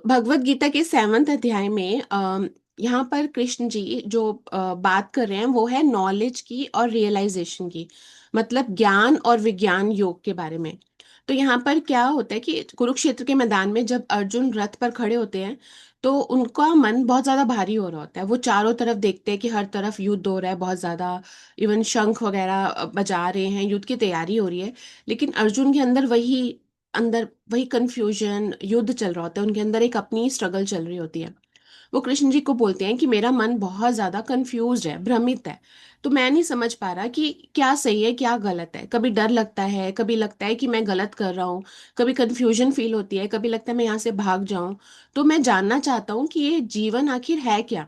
भगवत गीता के 7वें अध्याय में यहाँ पर कृष्ण जी जो बात कर रहे हैं वो है नॉलेज की और रियलाइजेशन की। मतलब ज्ञान और विज्ञान योग के बारे में। तो यहाँ पर क्या होता है कि कुरुक्षेत्र के मैदान में जब अर्जुन रथ पर खड़े होते हैं तो उनका मन बहुत ज्यादा भारी हो रहा होता है। वो चारों तरफ देखते हैं कि हर तरफ युद्ध हो रहा है बहुत ज्यादा। इवन शंख वगैरह बजा रहे हैं, युद्ध की तैयारी हो रही है। लेकिन अर्जुन के अंदर वही कंफ्यूजन, युद्ध चल रहा होता है। उनके अंदर एक अपनी स्ट्रगल चल रही होती है। वो कृष्ण जी को बोलते हैं कि मेरा मन बहुत ज्यादा कंफ्यूज है, भ्रमित है। तो मैं नहीं समझ पा रहा कि क्या सही है क्या गलत है। कभी डर लगता है, कभी लगता है कि मैं गलत कर रहा हूँ, कभी कंफ्यूजन फील होती है, कभी लगता है मैं यहाँ से भाग जाऊं। तो मैं जानना चाहता हूँ कि ये जीवन आखिर है क्या।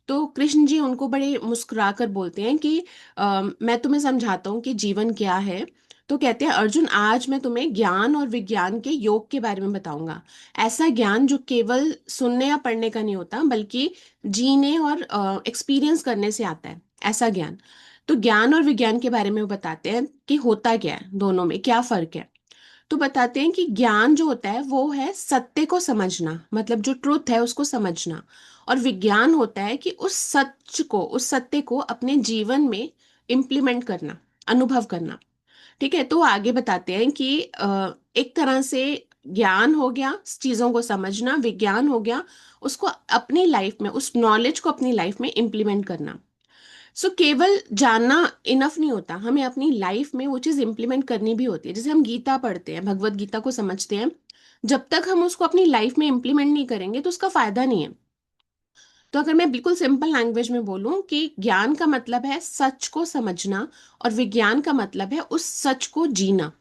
तो कृष्ण जी उनको बड़े मुस्कुरा कर बोलते हैं कि मैं तुम्हें समझाता हूँ कि जीवन क्या है। तो कहते हैं, अर्जुन आज मैं तुम्हें ज्ञान और विज्ञान के योग के बारे में बताऊंगा। ऐसा ज्ञान जो केवल सुनने या पढ़ने का नहीं होता, बल्कि जीने और एक्सपीरियंस करने से आता है, ऐसा ज्ञान। तो ज्ञान और विज्ञान के बारे में वो बताते हैं कि होता क्या है, दोनों में क्या फर्क है। तो बताते हैं कि ज्ञान जो होता है वो है सत्य को समझना, मतलब जो ट्रुथ है उसको समझना। और विज्ञान होता है कि उस सच को, उस सत्य को अपने जीवन में इम्प्लीमेंट करना, अनुभव करना। ठीक है। तो वो आगे बताते हैं कि एक तरह से ज्ञान हो गया चीजों को समझना, विज्ञान हो गया उसको अपनी लाइफ में, उस नॉलेज को अपनी लाइफ में इम्प्लीमेंट करना। सो केवल जानना इनफ नहीं होता, हमें अपनी लाइफ में वो चीज इंप्लीमेंट करनी भी होती है। जैसे हम गीता पढ़ते हैं, भगवत गीता को समझते हैं, जब तक हम उसको अपनी लाइफ में इंप्लीमेंट नहीं करेंगे तो उसका फायदा नहीं है। तो अगर मैं बिल्कुल सिंपल लैंग्वेज में बोलूं कि ज्ञान का मतलब है सच को समझना, और विज्ञान का मतलब है उस सच को जीना।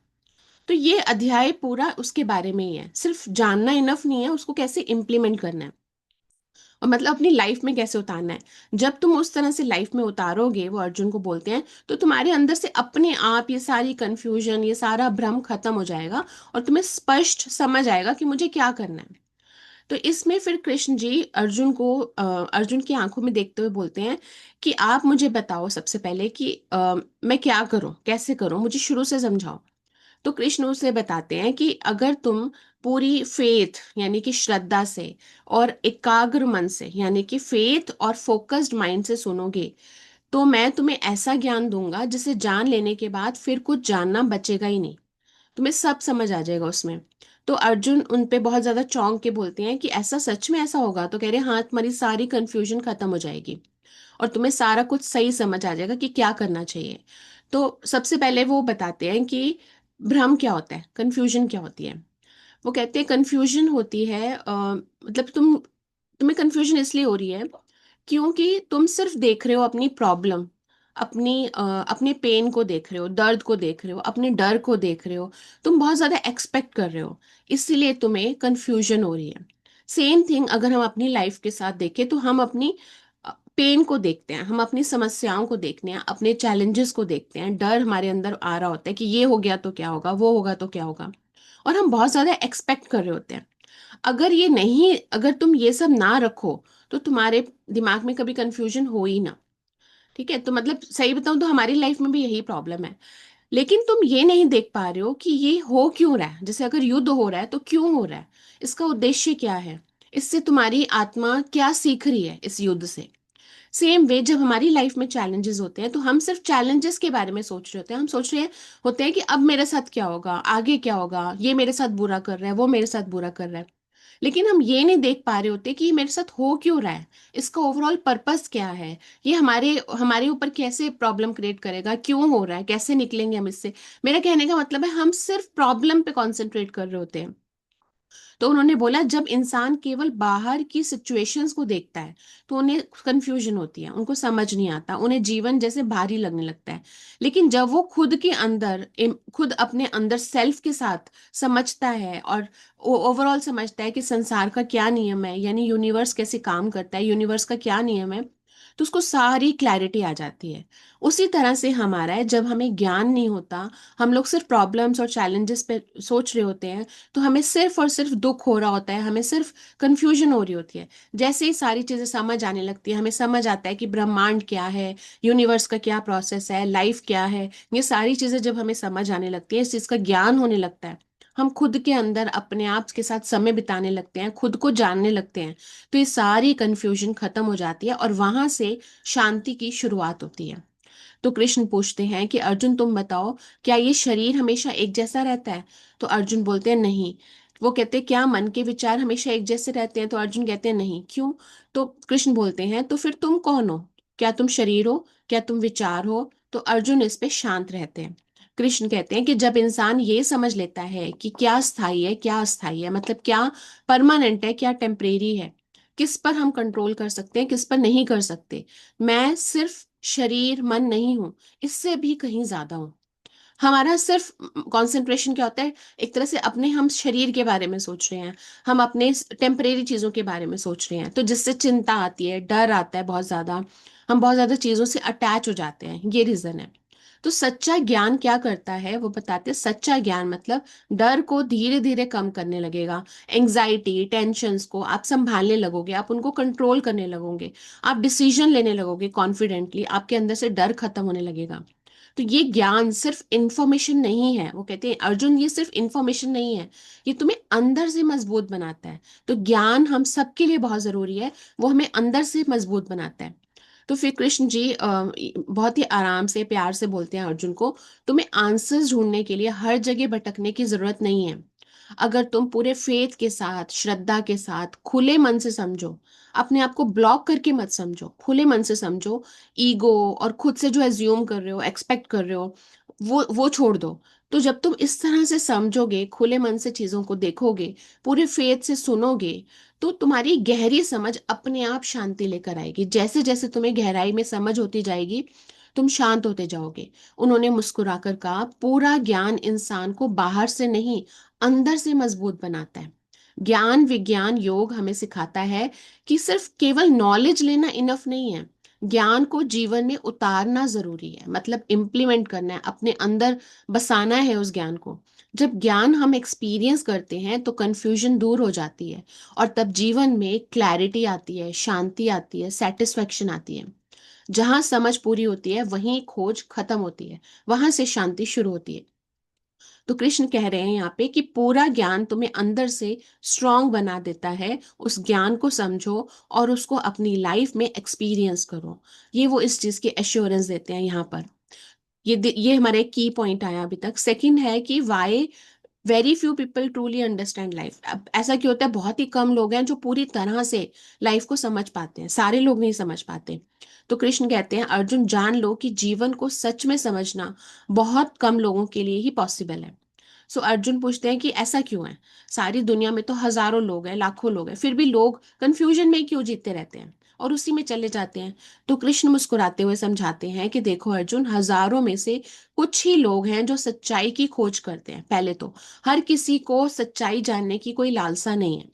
तो ये अध्याय पूरा उसके बारे में ही है। सिर्फ जानना इनफ नहीं है, उसको कैसे इम्प्लीमेंट करना है और मतलब अपनी लाइफ में कैसे उतारना है। जब तुम उस तरह से लाइफ में उतारोगे, वो अर्जुन को बोलते हैं, तो तुम्हारे अंदर से अपने आप ये सारी कंफ्यूजन, ये सारा भ्रम खत्म हो जाएगा और तुम्हें स्पष्ट समझ आएगा कि मुझे क्या करना है। तो इसमें फिर कृष्ण जी अर्जुन की आंखों में देखते हुए बोलते हैं कि आप मुझे बताओ सबसे पहले कि मैं क्या करूं, कैसे करूं, मुझे शुरू से समझाओ। तो कृष्ण उसे बताते हैं कि अगर तुम पूरी फेथ यानी कि श्रद्धा से और एकाग्र मन से यानी कि फेथ और फोकस्ड माइंड से सुनोगे, तो मैं तुम्हें ऐसा ज्ञान दूंगा जिसे जान लेने के बाद फिर कुछ जानना बचेगा ही नहीं। तुम्हें सब समझ आ जाएगा उसमें। तो अर्जुन उन पे बहुत ज्यादा चौंक के बोलते हैं कि ऐसा सच में ऐसा होगा? तो कह रहे हैं, हाँ, तुम्हारी सारी कंफ्यूजन खत्म हो जाएगी और तुम्हें सारा कुछ सही समझ आ जाएगा कि क्या करना चाहिए। तो सबसे पहले वो बताते हैं कि भ्रम क्या होता है, कंफ्यूजन क्या होती है। वो कहते हैं कंफ्यूजन होती है मतलब तुम्हें कंफ्यूजन इसलिए हो रही है क्योंकि तुम सिर्फ देख रहे हो अपनी प्रॉब्लम, अपने पेन को देख रहे हो, दर्द को देख रहे हो, अपने डर को देख रहे हो। तुम बहुत ज्यादा एक्सपेक्ट कर रहे हो, इसीलिए तुम्हें कंफ्यूजन हो रही है। सेम थिंग अगर हम अपनी लाइफ के साथ देखें तो हम अपनी पेन को देखते हैं, हम अपनी समस्याओं को देखते हैं, अपने चैलेंजेस को देखते हैं। डर हमारे अंदर आ रहा होता है कि ये हो गया तो क्या होगा, वो होगा तो क्या होगा, और हम बहुत ज्यादा एक्सपेक्ट कर रहे होते हैं। अगर तुम ये सब ना रखो तो तुम्हारे दिमाग में कभी कंफ्यूजन हो ही ना। ठीक है। तो मतलब सही बताऊं तो हमारी लाइफ में भी यही प्रॉब्लम है। लेकिन तुम ये नहीं देख पा रहे हो कि ये हो क्यों रहा है। जैसे अगर युद्ध हो रहा है तो क्यों हो रहा है, इसका उद्देश्य क्या है, इससे तुम्हारी आत्मा क्या सीख रही है इस युद्ध से। सेम वे जब हमारी लाइफ में चैलेंजेस होते हैं तो हम सिर्फ चैलेंजेस के बारे में सोच रहे होते हैं। हम सोच रहे होते हैं कि अब मेरे साथ क्या होगा, आगे क्या होगा, ये मेरे साथ बुरा कर रहा है, वो मेरे साथ बुरा कर रहा है। लेकिन हम ये नहीं देख पा रहे होते कि ये मेरे साथ हो क्यों रहा है, इसका ओवरऑल पर्पस क्या है, ये हमारे हमारे ऊपर कैसे प्रॉब्लम क्रिएट करेगा, क्यों हो रहा है, कैसे निकलेंगे हम इससे। मेरा कहने का मतलब है हम सिर्फ प्रॉब्लम पे कॉन्सेंट्रेट कर रहे होते हैं। तो उन्होंने बोला जब इंसान केवल बाहर की सिचुएशंस को देखता है तो उन्हें कंफ्यूजन होती है, उनको समझ नहीं आता, उन्हें जीवन जैसे भारी लगने लगता है। लेकिन जब वो खुद के अंदर खुद अपने अंदर सेल्फ के साथ समझता है और ओवरऑल समझता है कि संसार का क्या नियम है, यानी यूनिवर्स कैसे काम करता है, यूनिवर्स का क्या नियम है, तो उसको सारी क्लैरिटी आ जाती है। उसी तरह से हमारा है, जब हमें ज्ञान नहीं होता, हम लोग सिर्फ प्रॉब्लम्स और चैलेंजेस पे सोच रहे होते हैं, तो हमें सिर्फ और सिर्फ दुख हो रहा होता है, हमें सिर्फ कंफ्यूजन हो रही होती है। जैसे ही सारी चीजें समझ आने लगती है, हमें समझ आता है कि ब्रह्मांड क्या है, यूनिवर्स का क्या प्रोसेस है, लाइफ क्या है, ये सारी चीजें जब हमें समझ आने लगती है, इस चीज का ज्ञान होने लगता है, हम खुद के अंदर अपने आप के साथ समय बिताने लगते हैं, खुद को जानने लगते हैं, तो ये सारी कंफ्यूजन खत्म हो जाती है और वहां से शांति की शुरुआत होती है। तो कृष्ण पूछते हैं कि अर्जुन तुम बताओ, क्या ये शरीर हमेशा एक जैसा रहता है? तो अर्जुन बोलते हैं नहीं। वो कहते हैं क्या मन के विचार हमेशा एक जैसे रहते हैं? तो अर्जुन कहते हैं नहीं। क्यों? तो कृष्ण बोलते हैं तो फिर तुम कौन हो? क्या तुम शरीर हो? क्या तुम विचार हो? तो अर्जुन इस पे शांत रहते हैं। कृष्ण कहते हैं कि जब इंसान ये समझ लेता है कि क्या स्थायी है क्या अस्थायी है, मतलब क्या परमानेंट है क्या टेम्परेरी है, किस पर हम कंट्रोल कर सकते हैं किस पर नहीं कर सकते, मैं सिर्फ शरीर मन नहीं हूं, इससे भी कहीं ज्यादा हूं। हमारा सिर्फ कंसंट्रेशन क्या होता है, एक तरह से अपने हम शरीर के बारे में सोच रहे हैं, हम अपने टेम्परेरी चीजों के बारे में सोच रहे हैं, तो जिससे चिंता आती है, डर आता है बहुत ज्यादा, हम बहुत ज्यादा चीजों से अटैच हो जाते हैं, ये रीजन है। तो सच्चा ज्ञान क्या करता है वो बताते हैं। सच्चा ज्ञान मतलब डर को धीरे धीरे कम करने लगेगा, एंजाइटी टेंशन्स को आप संभालने लगोगे, आप उनको कंट्रोल करने लगोगे, आप डिसीजन लेने लगोगे कॉन्फिडेंटली, आपके अंदर से डर खत्म होने लगेगा। तो ये ज्ञान सिर्फ इंफॉर्मेशन नहीं है, वो कहते हैं अर्जुन ये सिर्फ इंफॉर्मेशन नहीं है, ये तुम्हें अंदर से मजबूत बनाता है। तो ज्ञान हम सबके लिए बहुत जरूरी है, वो हमें अंदर से मजबूत बनाता है। तो फिर कृष्ण जी बहुत ही आराम से प्यार से बोलते हैं अर्जुन को, तुम्हें आंसर्स ढूंढने के लिए हर जगह भटकने की जरूरत नहीं है। अगर तुम पूरे फेथ के साथ श्रद्धा के साथ खुले मन से समझो, अपने आप को ब्लॉक करके मत समझो, खुले मन से समझो, ईगो और खुद से जो एज्यूम कर रहे हो एक्सपेक्ट कर रहे हो वो छोड़ दो। तो जब तुम इस तरह से समझोगे, खुले मन से चीजों को देखोगे, पूरे फेथ से सुनोगे, तो तुम्हारी गहरी समझ अपने आप शांति लेकर आएगी। जैसे जैसे तुम्हें गहराई में समझ होती जाएगी, तुम शांत होते जाओगे। उन्होंने मुस्कुराकर कहा, पूरा ज्ञान इंसान को बाहर से नहीं अंदर से मजबूत बनाता है। ज्ञान विज्ञान योग हमें सिखाता है कि सिर्फ केवल नॉलेज लेना इनफ नहीं है, ज्ञान को जीवन में उतारना जरूरी है, मतलब इम्प्लीमेंट करना है, अपने अंदर बसाना है उस ज्ञान को। जब ज्ञान हम एक्सपीरियंस करते हैं तो कंफ्यूजन दूर हो जाती है, और तब जीवन में क्लैरिटी आती है, शांति आती है, सेटिस्फेक्शन आती है। जहां समझ पूरी होती है वहीं खोज खत्म होती है, वहां से शांति शुरू होती है। तो कृष्ण कह रहे हैं यहाँ पे कि पूरा ज्ञान तुम्हें अंदर से स्ट्रांग बना देता है, उस ज्ञान को समझो और उसको अपनी लाइफ में एक्सपीरियंस करो। ये वो इस चीज की एश्योरेंस देते हैं यहाँ पर। ये हमारे की पॉइंट आया अभी तक। सेकंड है कि why very few people truly understand life. अब ऐसा क्यों होता है, बहुत ही कम लोग हैं जो पूरी तरह से लाइफ को समझ पाते हैं, सारे लोग नहीं समझ पाते। तो कृष्ण कहते हैं अर्जुन जान लो कि जीवन को सच में समझना बहुत कम लोगों के लिए ही पॉसिबल है। सो अर्जुन पूछते हैं कि ऐसा क्यों है, सारी दुनिया में तो हजारों लोग हैं लाखों लोग हैं, फिर भी लोग कंफ्यूजन में क्यों जीते रहते हैं और उसी में चले जाते हैं? तो कृष्ण मुस्कुराते हुए समझाते हैं कि देखो अर्जुन, हजारों में से कुछ ही लोग हैं जो सच्चाई की खोज करते हैं। पहले तो हर किसी को सच्चाई जानने की कोई लालसा नहीं है,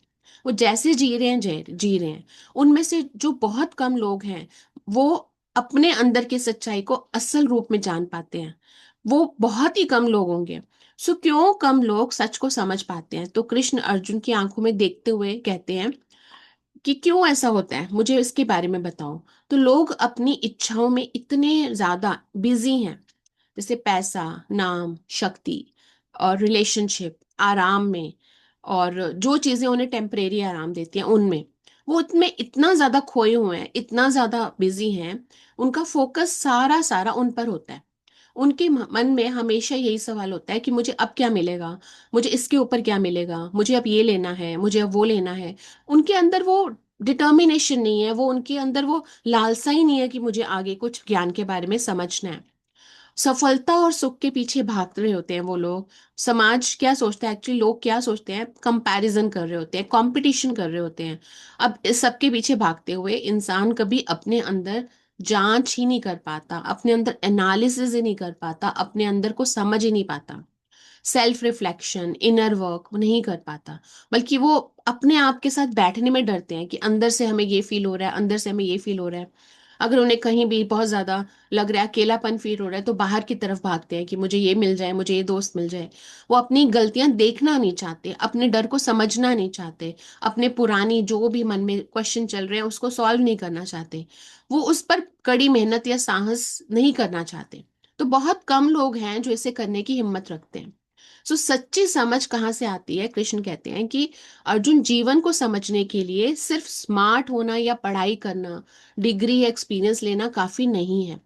वो जैसे जी रहे हैं जी रहे हैं। उनमें से जो बहुत कम लोग हैं वो अपने अंदर की सच्चाई को असल रूप में जान पाते हैं, वो बहुत ही कम लोग होंगे। सो क्यों कम लोग सच को समझ पाते हैं? तो कृष्ण अर्जुन की आंखों में देखते हुए कहते हैं कि क्यों ऐसा होता है, मुझे इसके बारे में बताओ। तो लोग अपनी इच्छाओं में इतने ज्यादा बिजी हैं, जैसे पैसा, नाम, शक्ति और रिलेशनशिप, आराम में, और जो चीजें उन्हें टेम्परेरी आराम देती हैं उनमें, वो इतने इतना ज्यादा खोए हुए हैं, इतना ज्यादा बिजी हैं, उनका फोकस सारा सारा उन पर होता है। उनके मन में हमेशा यही सवाल होता है कि मुझे अब क्या मिलेगा, मुझे इसके ऊपर क्या मिलेगा, मुझे अब ये लेना है, मुझे अब वो लेना है। उनके अंदर वो डिटर्मिनेशन नहीं है, वो उनके अंदर वो लालसा ही नहीं है कि मुझे आगे कुछ ज्ञान के बारे में समझना है। सफलता और सुख के पीछे भाग रहे होते हैं वो लोग। समाज क्या सोचता है, एक्चुअली लोग क्या सोचते हैं, कंपैरिजन कर रहे होते हैं, कंपटीशन कर रहे होते हैं। अब इस सब के पीछे भागते हुए इंसान कभी अपने अंदर जांच ही नहीं कर पाता, अपने अंदर एनालिसिस ही नहीं कर पाता, अपने अंदर को समझ ही नहीं पाता, सेल्फ रिफ्लेक्शन इनर वर्क नहीं कर पाता। बल्कि वो अपने आप के साथ बैठने में डरते हैं कि अंदर से हमें ये फील हो रहा है, अंदर से हमें ये फील हो रहा है। अगर उन्हें कहीं भी बहुत ज्यादा लग रहा है, अकेलापन फील हो रहा है, तो बाहर की तरफ भागते हैं कि मुझे ये मिल जाए, मुझे ये दोस्त मिल जाए। वो अपनी गलतियां देखना नहीं चाहते, अपने डर को समझना नहीं चाहते, अपने पुरानी जो भी मन में क्वेश्चन चल रहे हैं उसको सॉल्व नहीं करना चाहते, वो उस पर कड़ी मेहनत या साहस नहीं करना चाहते। तो बहुत कम लोग हैं जो इसे करने की हिम्मत रखते हैं। सो सच्ची समझ कहाँ से आती है? कृष्ण कहते हैं कि अर्जुन, जीवन को समझने के लिए सिर्फ स्मार्ट होना या पढ़ाई करना, डिग्री या एक्सपीरियंस लेना काफी नहीं है।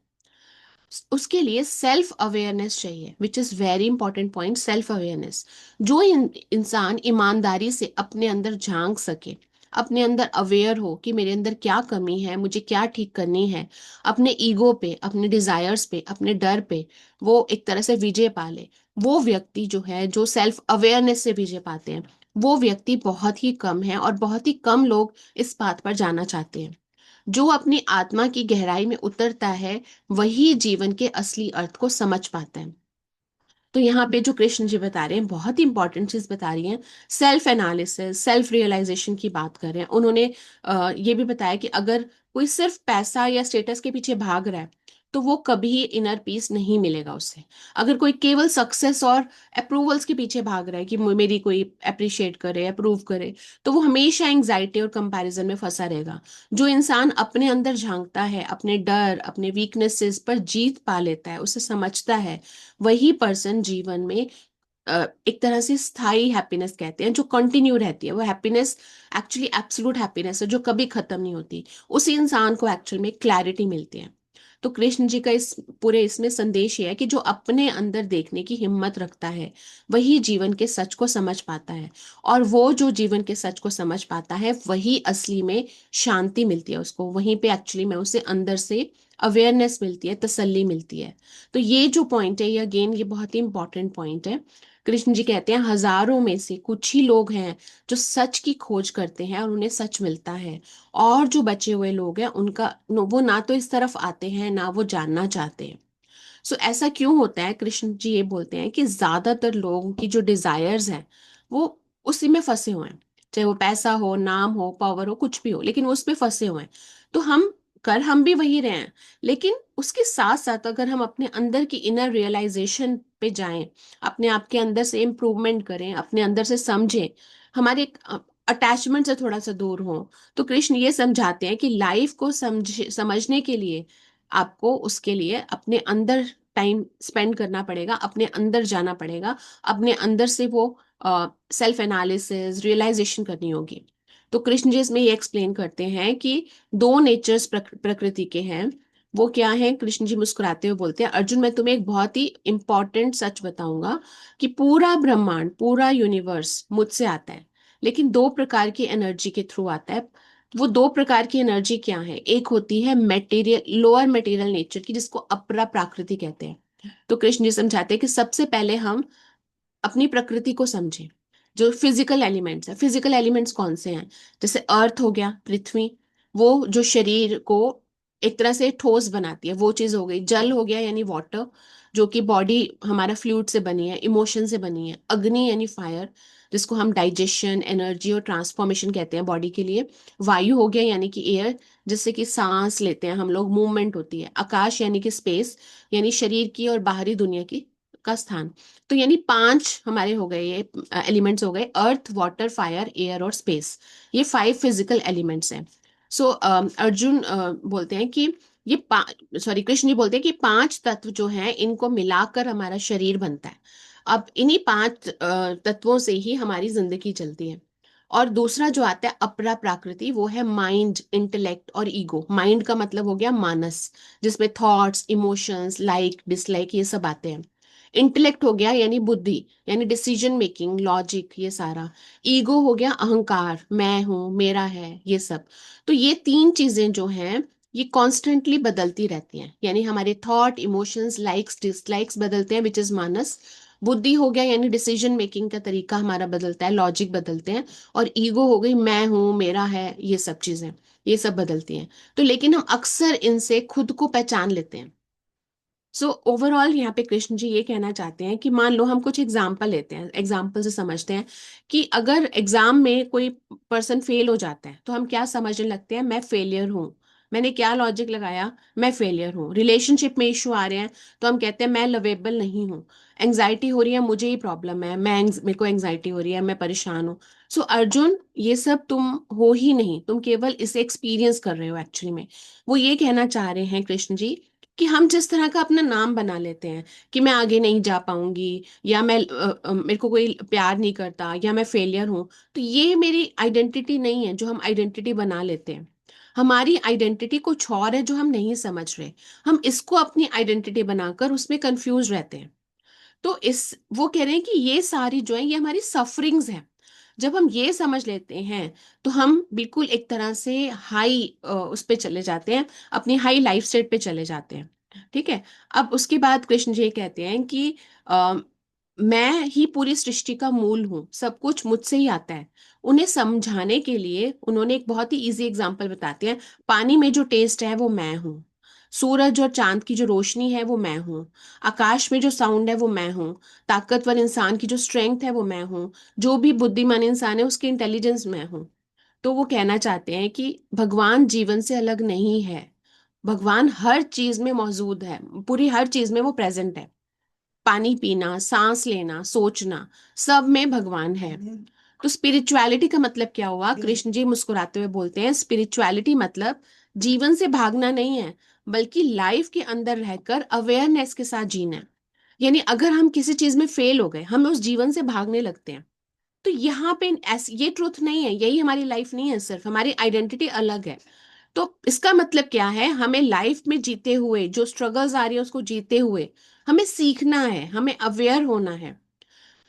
उसके लिए सेल्फ अवेयरनेस चाहिए, which is very important point, self awareness. जो इंसान ईमानदारी से अपने अंदर झांक सके, अपने अंदर अवेयर हो कि मेरे अंदर क्या कमी है, मुझे क्या ठीक करनी है, अपने ईगो पे, अपने डिजायर्स पे, अपने डर पे वो एक तरह से विजय पा ले, वो व्यक्ति जो है, जो सेल्फ अवेयरनेस से विजय पाते हैं, वो व्यक्ति बहुत ही कम है, और बहुत ही कम लोग इस बात पर जाना चाहते हैं। जो अपनी आत्मा की गहराई में उतरता है, वही जीवन के असली अर्थ को समझ पाता है। तो यहाँ पे जो कृष्ण जी बता रहे हैं, बहुत ही इंपॉर्टेंट चीज बता रही हैं। सेल्फ एनालिसिस, सेल्फ रियलाइजेशन की बात कर रहे हैं उन्होंने। ये भी बताया कि अगर कोई सिर्फ पैसा या स्टेटस के पीछे भाग रहा है, तो वो कभी इनर पीस नहीं मिलेगा उससे। अगर कोई केवल सक्सेस और अप्रूवल्स के पीछे भाग रहा है कि मेरी कोई अप्रिशिएट करे, अप्रूव करे, तो वो हमेशा एंग्जाइटी और कंपैरिजन में फंसा रहेगा। जो इंसान अपने अंदर झांकता है, अपने डर, अपने वीकनेसेस पर जीत पा लेता है, उसे समझता है, वही पर्सन जीवन में एक तरह से स्थायी हैप्पीनेस कहते हैं, जो कंटिन्यू रहती है। वो हैप्पीनेस एक्चुअली एब्सोल्यूट हैप्पीनेस है, जो कभी खत्म नहीं होती। उसी इंसान को एक्चुअल में क्लैरिटी मिलती है। तो कृष्ण जी का इस पूरे इसमें संदेश ये है कि जो अपने अंदर देखने की हिम्मत रखता है, वही जीवन के सच को समझ पाता है। और वो जो जीवन के सच को समझ पाता है, वही असली में शांति मिलती है उसको। वहीं पे एक्चुअली में उसे अंदर से अवेयरनेस मिलती है, तसल्ली मिलती है। तो ये जो पॉइंट है, ये अगेन ये बहुत ही इंपॉर्टेंट पॉइंट है। कृष्ण जी कहते हैं हजारों में से कुछ ही लोग हैं जो सच की खोज करते हैं और उन्हें सच मिलता है। और जो बचे हुए लोग हैं, उनका वो ना तो इस तरफ आते हैं, ना वो जानना चाहते हैं। सो ऐसा क्यों होता है? कृष्ण जी ये बोलते हैं कि ज्यादातर लोगों की जो डिजायर्स हैं, वो उसी में फंसे हुए हैं। चाहे वो पैसा हो, नाम हो, पावर हो, कुछ भी हो, लेकिन वो उसमें फंसे हुए हैं। तो हम भी वही रहे हैं। लेकिन उसके साथ साथ अगर हम अपने अंदर की इनर रियलाइजेशन पे जाएं, अपने आप के अंदर से इम्प्रूवमेंट करें, अपने अंदर से समझें, हमारे अटैचमेंट से थोड़ा सा दूर हो, तो कृष्ण ये समझाते हैं कि लाइफ को समझने के लिए आपको उसके लिए अपने अंदर टाइम स्पेंड करना पड़ेगा, अपने अंदर जाना पड़ेगा, अपने अंदर से वो सेल्फ एनालिसिस, रियलाइजेशन करनी होगी। तो कृष्ण जी इसमें ये एक्सप्लेन करते हैं कि दो नेचर्स प्रकृति के हैं। वो क्या है? कृष्ण जी मुस्कुराते हुए बोलते हैं, अर्जुन, मैं तुम्हें एक बहुत ही इंपॉर्टेंट सच बताऊंगा कि पूरा ब्रह्मांड, पूरा यूनिवर्स मुझसे आता है, लेकिन दो प्रकार की एनर्जी के थ्रू आता है। वो दो प्रकार की एनर्जी क्या है? एक होती है मेटीरियल, लोअर मटेरियल नेचर की, जिसको अपरा प्राकृति कहते हैं। तो कृष्ण जी समझाते हैं कि सबसे पहले हम अपनी प्रकृति को समझें। जो फिजिकल एलिमेंट्स है, फिजिकल एलिमेंट्स कौन से हैं? जैसे अर्थ हो गया, पृथ्वी, वो जो शरीर को एक तरह से ठोस बनाती है, वो चीज हो गई। जल हो गया यानी वाटर, जो कि बॉडी हमारा फ्लूइड से बनी है, इमोशन से बनी है। अग्नि यानी फायर, जिसको हम डाइजेशन, एनर्जी और ट्रांसफॉर्मेशन कहते हैं बॉडी के लिए। वायु हो गया यानी कि एयर, जिससे कि सांस लेते हैं हम लोग, मूवमेंट होती है। आकाश यानी कि स्पेस, यानी शरीर की और बाहरी दुनिया की का स्थान। तो यानी पांच हमारे हो गए ये एलिमेंट्स हो गए, अर्थ, वाटर, फायर, एयर और स्पेस। ये 5 फिजिकल एलिमेंट्स हैं। सो अर्जुन बोलते हैं कि ये सॉरी, कृष्ण जी बोलते हैं कि 5 तत्व जो हैं, इनको मिलाकर हमारा शरीर बनता है। अब इन्हीं 5 तत्वों से ही हमारी जिंदगी चलती है। और दूसरा जो आता है अपरा प्राकृति, वो है माइंड, इंटेलेक्ट और ईगो। माइंड का मतलब हो गया मानस, जिसमें थॉट्स, इमोशंस, लाइक डिसलाइक ये सब आते हैं। इंटेलेक्ट हो गया यानी बुद्धि, यानी डिसीजन मेकिंग, लॉजिक, ये सारा। ईगो हो गया अहंकार, मैं हूं, मेरा है, ये सब। तो ये तीन चीजें जो हैं, ये कॉन्स्टेंटली बदलती रहती हैं। यानी हमारे थॉट, इमोशंस, लाइक्स, डिसलाइक्स बदलते हैं, विच इज मानस। बुद्धि हो गया यानी डिसीजन मेकिंग का तरीका हमारा बदलता है, लॉजिक बदलते हैं। और ईगो हो गई, मैं हूं, मेरा है, ये सब चीजें, ये सब बदलती हैं। तो लेकिन हम अक्सर इनसे खुद को पहचान लेते हैं। सो ओवरऑल यहाँ पे कृष्ण जी ये कहना चाहते हैं कि मान लो हम कुछ एग्जाम्पल लेते हैं, एग्जाम्पल से समझते हैं कि अगर एग्जाम में कोई पर्सन फेल हो जाता है, तो हम क्या समझने लगते हैं? मैं फेलियर हूँ। मैंने क्या लॉजिक लगाया? मैं फेलियर हूँ। रिलेशनशिप में इशू आ रहे हैं, तो हम कहते हैं मैं लवेबल नहीं हूँ। एंग्जाइटी हो रही है, मुझे ही प्रॉब्लम है, मेरे को एंग्जाइटी हो रही है, मैं परेशान हूँ। सो अर्जुन, ये सब तुम हो ही नहीं, तुम केवल इसे एक्सपीरियंस कर रहे हो एक्चुअली में। वो ये कहना चाह रहे हैं कृष्ण जी कि हम जिस तरह का अपना नाम बना लेते हैं कि मैं आगे नहीं जा पाऊंगी, या मैं मेरे को कोई प्यार नहीं करता, या मैं फेलियर हूं, तो ये मेरी आइडेंटिटी नहीं है जो हम आइडेंटिटी बना लेते हैं। हमारी आइडेंटिटी कुछ और है जो हम नहीं समझ रहे। हम इसको अपनी आइडेंटिटी बनाकर उसमें कंफ्यूज रहते हैं। तो इस वो कह रहे हैं कि ये सारी जो है ये हमारी सफरिंग्स है। जब हम ये समझ लेते हैं तो हम बिल्कुल एक तरह से हाई उस पे चले जाते हैं, अपनी हाई लाइफ स्टेट पे चले जाते हैं। ठीक है। अब उसके बाद कृष्ण जी कहते हैं कि अ, मैं ही पूरी सृष्टि का मूल हूँ, सब कुछ मुझसे ही आता है। उन्हें समझाने के लिए उन्होंने एक बहुत ही इजी एग्जांपल बताते हैं। पानी में जो टेस्ट है वो मैं हूँ, सूरज और चांद की जो रोशनी है वो मैं हूँ, आकाश में जो साउंड है वो मैं हूँ, ताकतवर इंसान की जो स्ट्रेंथ है वो मैं हूँ, जो भी बुद्धिमान इंसान है उसकी इंटेलिजेंस मैं हूँ। तो वो कहना चाहते हैं कि भगवान जीवन से अलग नहीं है। भगवान हर चीज में मौजूद है, पूरी हर चीज में वो प्रेजेंट है। पानी पीना, सांस लेना, सोचना, सब में भगवान है। तो स्पिरिचुअलिटी का मतलब क्या हुआ? कृष्ण जी मुस्कुराते हुए बोलते हैं, स्पिरिचुअलिटी मतलब जीवन से भागना नहीं है, बल्कि लाइफ के अंदर रहकर अवेयरनेस के साथ जीना है। यानी अगर हम किसी चीज में फेल हो गए, हम उस जीवन से भागने लगते हैं। तो यहाँ पे ऐसी ये ट्रुथ नहीं है, यही हमारी लाइफ नहीं है, सिर्फ हमारी आइडेंटिटी अलग है। तो इसका मतलब क्या है? हमें लाइफ में जीते हुए जो स्ट्रगल्स आ रही है उसको जीते हुए हमें सीखना है, हमें अवेयर होना है।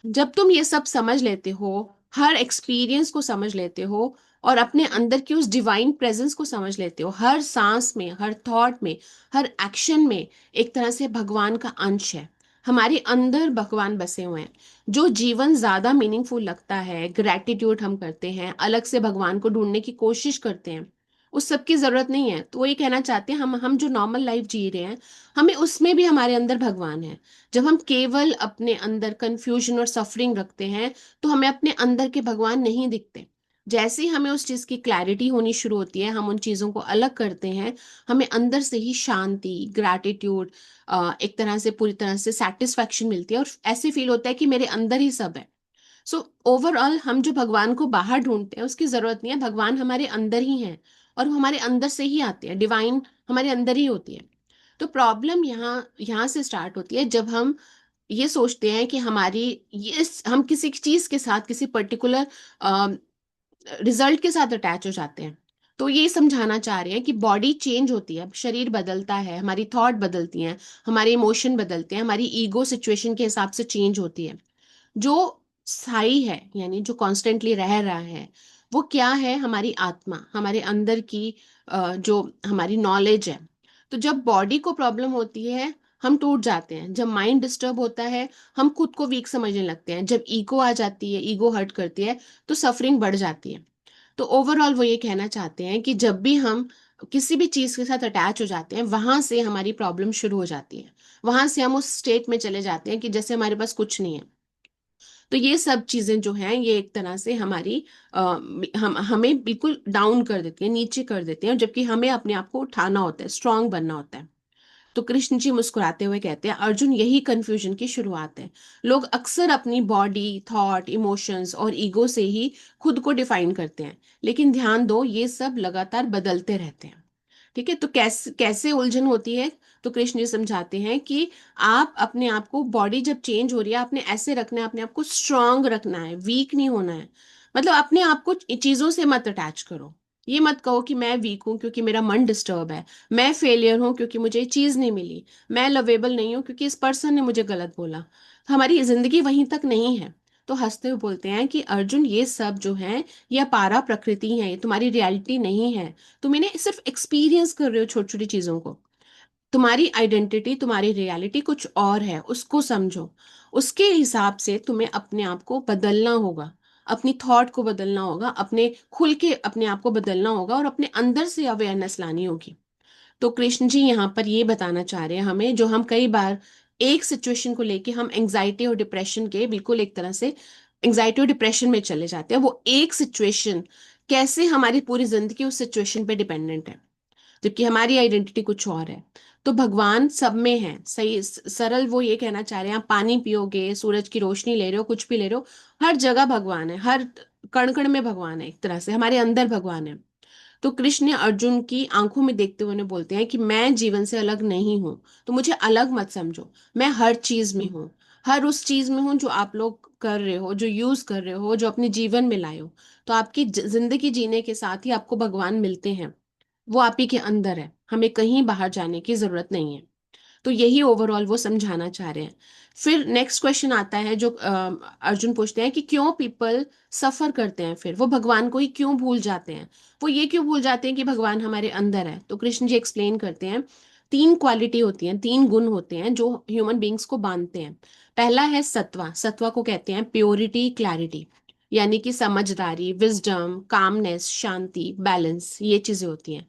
जब तुम ये सब समझ लेते हो, हर एक्सपीरियंस को समझ लेते हो, और अपने अंदर की उस डिवाइन प्रेजेंस को समझ लेते हो, हर सांस में, हर थॉट में, हर एक्शन में एक तरह से भगवान का अंश है। हमारे अंदर भगवान बसे हुए हैं। जो जीवन ज्यादा मीनिंगफुल लगता है, ग्रेटिट्यूड हम करते हैं, अलग से भगवान को ढूंढने की कोशिश करते हैं, उस सब की जरूरत नहीं है। तो वो ये कहना चाहते हैं, हम जो नॉर्मल लाइफ जी रहे हैं, हमें उसमें भी हमारे अंदर भगवान है। जब हम केवल अपने अंदर कंफ्यूजन और सफरिंग रखते हैं तो हमें अपने अंदर के भगवान नहीं दिखते। जैसे ही हमें उस चीज की क्लैरिटी होनी शुरू होती है, हम उन चीजों को अलग करते हैं, हमें अंदर से ही शांति, ग्रैटिट्यूड, एक तरह से पूरी तरह से सेटिस्फैक्शन मिलती है, और ऐसे फील होता है कि मेरे अंदर ही सब है। सो ओवरऑल हम जो भगवान को बाहर ढूंढते हैं उसकी जरूरत नहीं है, भगवान हमारे अंदर ही है, और वो हमारे अंदर से ही आते हैं, डिवाइन हमारे अंदर ही होती है। तो प्रॉब्लम यहाँ यहाँ से स्टार्ट होती है जब हम ये सोचते हैं कि हमारी ये हम किसी चीज के साथ, किसी पर्टिकुलर रिजल्ट के साथ अटैच हो जाते हैं। तो ये समझाना चाह रहे हैं कि बॉडी चेंज होती है, शरीर बदलता है, हमारी थॉट बदलती हैं, हमारे इमोशन बदलते हैं, हमारी ईगो सिचुएशन के हिसाब से चेंज होती है। जो स्थायी है, यानी जो कॉन्स्टेंटली रह रहा है, वो क्या है? हमारी आत्मा, हमारे अंदर की जो हमारी नॉलेज है। तो जब बॉडी को प्रॉब्लम होती है हम टूट जाते हैं, जब माइंड डिस्टर्ब होता है हम खुद को वीक समझने लगते हैं, जब ईगो आ जाती है, ईगो हर्ट करती है, तो सफरिंग बढ़ जाती है। तो ओवरऑल वो ये कहना चाहते हैं कि जब भी हम किसी भी चीज के साथ अटैच हो जाते हैं, वहां से हमारी प्रॉब्लम शुरू हो जाती है। वहां से हम उस स्टेट में चले जाते हैं कि जैसे हमारे पास कुछ नहीं है। तो ये सब चीजें जो हैं ये एक तरह से हमारी हम हमें बिल्कुल डाउन कर देती हैं, नीचे कर देती हैं, जबकि हमें अपने आप को उठाना होता है, स्ट्रांग बनना होता है। तो कृष्ण जी मुस्कुराते हुए कहते हैं, अर्जुन यही कंफ्यूजन की शुरुआत है। लोग अक्सर अपनी बॉडी, थॉट, इमोशंस और ईगो से ही खुद को डिफाइन करते हैं, लेकिन ध्यान दो ये सब लगातार बदलते रहते हैं। ठीक है। तो कैसे कैसे उलझन होती है? तो कृष्ण जी समझाते हैं कि आप अपने आप को, बॉडी जब चेंज हो रही है, आपने ऐसे रखना है, अपने आप को स्ट्रांग रखना है, वीक नहीं होना है। मतलब अपने आप को चीजों से मत अटैच करो। ये मत कहो कि मैं वीक हूं क्योंकि मेरा मन डिस्टर्ब है, मैं फेलियर हूं क्योंकि मुझे ये चीज नहीं मिली, मैं लवेबल नहीं हूं क्योंकि इस पर्सन ने मुझे गलत बोला। हमारी जिंदगी वहीं तक नहीं है। तो हंसते हुए बोलते हैं कि अर्जुन ये सब जो है ये अपारा प्रकृति है, ये तुम्हारी रियलिटी नहीं है। तुम इन्हें सिर्फ एक्सपीरियंस कर रहे हो, छोटी छोटी चीजों को। तुम्हारी आइडेंटिटी, तुम्हारी रियलिटी कुछ और है, उसको समझो। उसके हिसाब से तुम्हें अपने आप को बदलना होगा, अपनी थॉट को बदलना होगा, अपने खुल के अपने आप को बदलना होगा, और अपने अंदर से अवेयरनेस लानी होगी। तो कृष्ण जी यहाँ पर ये बताना चाह रहे हैं हमें, जो हम कई बार एक सिचुएशन को लेके हम एंग्जाइटी और डिप्रेशन के बिल्कुल एक तरह से एंग्जाइटी और डिप्रेशन में चले जाते हैं। वो एक सिचुएशन कैसे हमारी पूरी जिंदगी उस सिचुएशन पे डिपेंडेंट है, जबकि हमारी आइडेंटिटी कुछ और है। तो भगवान सब में है, सही सरल वो ये कहना चाह रहे हैं, आप पानी पियोगे, सूरज की रोशनी ले रहे हो, कुछ भी ले रहे हो, हर जगह भगवान है, हर कण कण में भगवान है, एक तरह से हमारे अंदर भगवान है। तो कृष्ण ने अर्जुन की आंखों में देखते हुए उन्हें बोलते हैं कि मैं जीवन से अलग नहीं हूं, तो मुझे अलग मत समझो। मैं हर चीज में हूँ, हर उस चीज में हूँ जो आप लोग कर रहे हो, जो यूज कर रहे हो, जो अपने जीवन में लाए हो। तो आपकी जिंदगी जीने के साथ ही आपको भगवान मिलते हैं, वो आप ही के अंदर है, हमें कहीं बाहर जाने की जरूरत नहीं है। तो यही ओवरऑल वो समझाना चाह रहे हैं। फिर नेक्स्ट क्वेश्चन आता है जो अर्जुन पूछते हैं कि क्यों पीपल सफर करते हैं, फिर वो भगवान को ही क्यों भूल जाते हैं, वो ये क्यों भूल जाते हैं कि भगवान हमारे अंदर है। तो कृष्ण जी एक्सप्लेन करते हैं, तीन क्वालिटी होती हैं, तीन गुण होते हैं जो ह्यूमन बींग्स को बांधते हैं। पहला है सत्वा, सत्वा को कहते हैं प्योरिटी, क्लैरिटी, यानी कि समझदारी, विजडम, कामनेस, शांति, बैलेंस, ये चीजें होती हैं।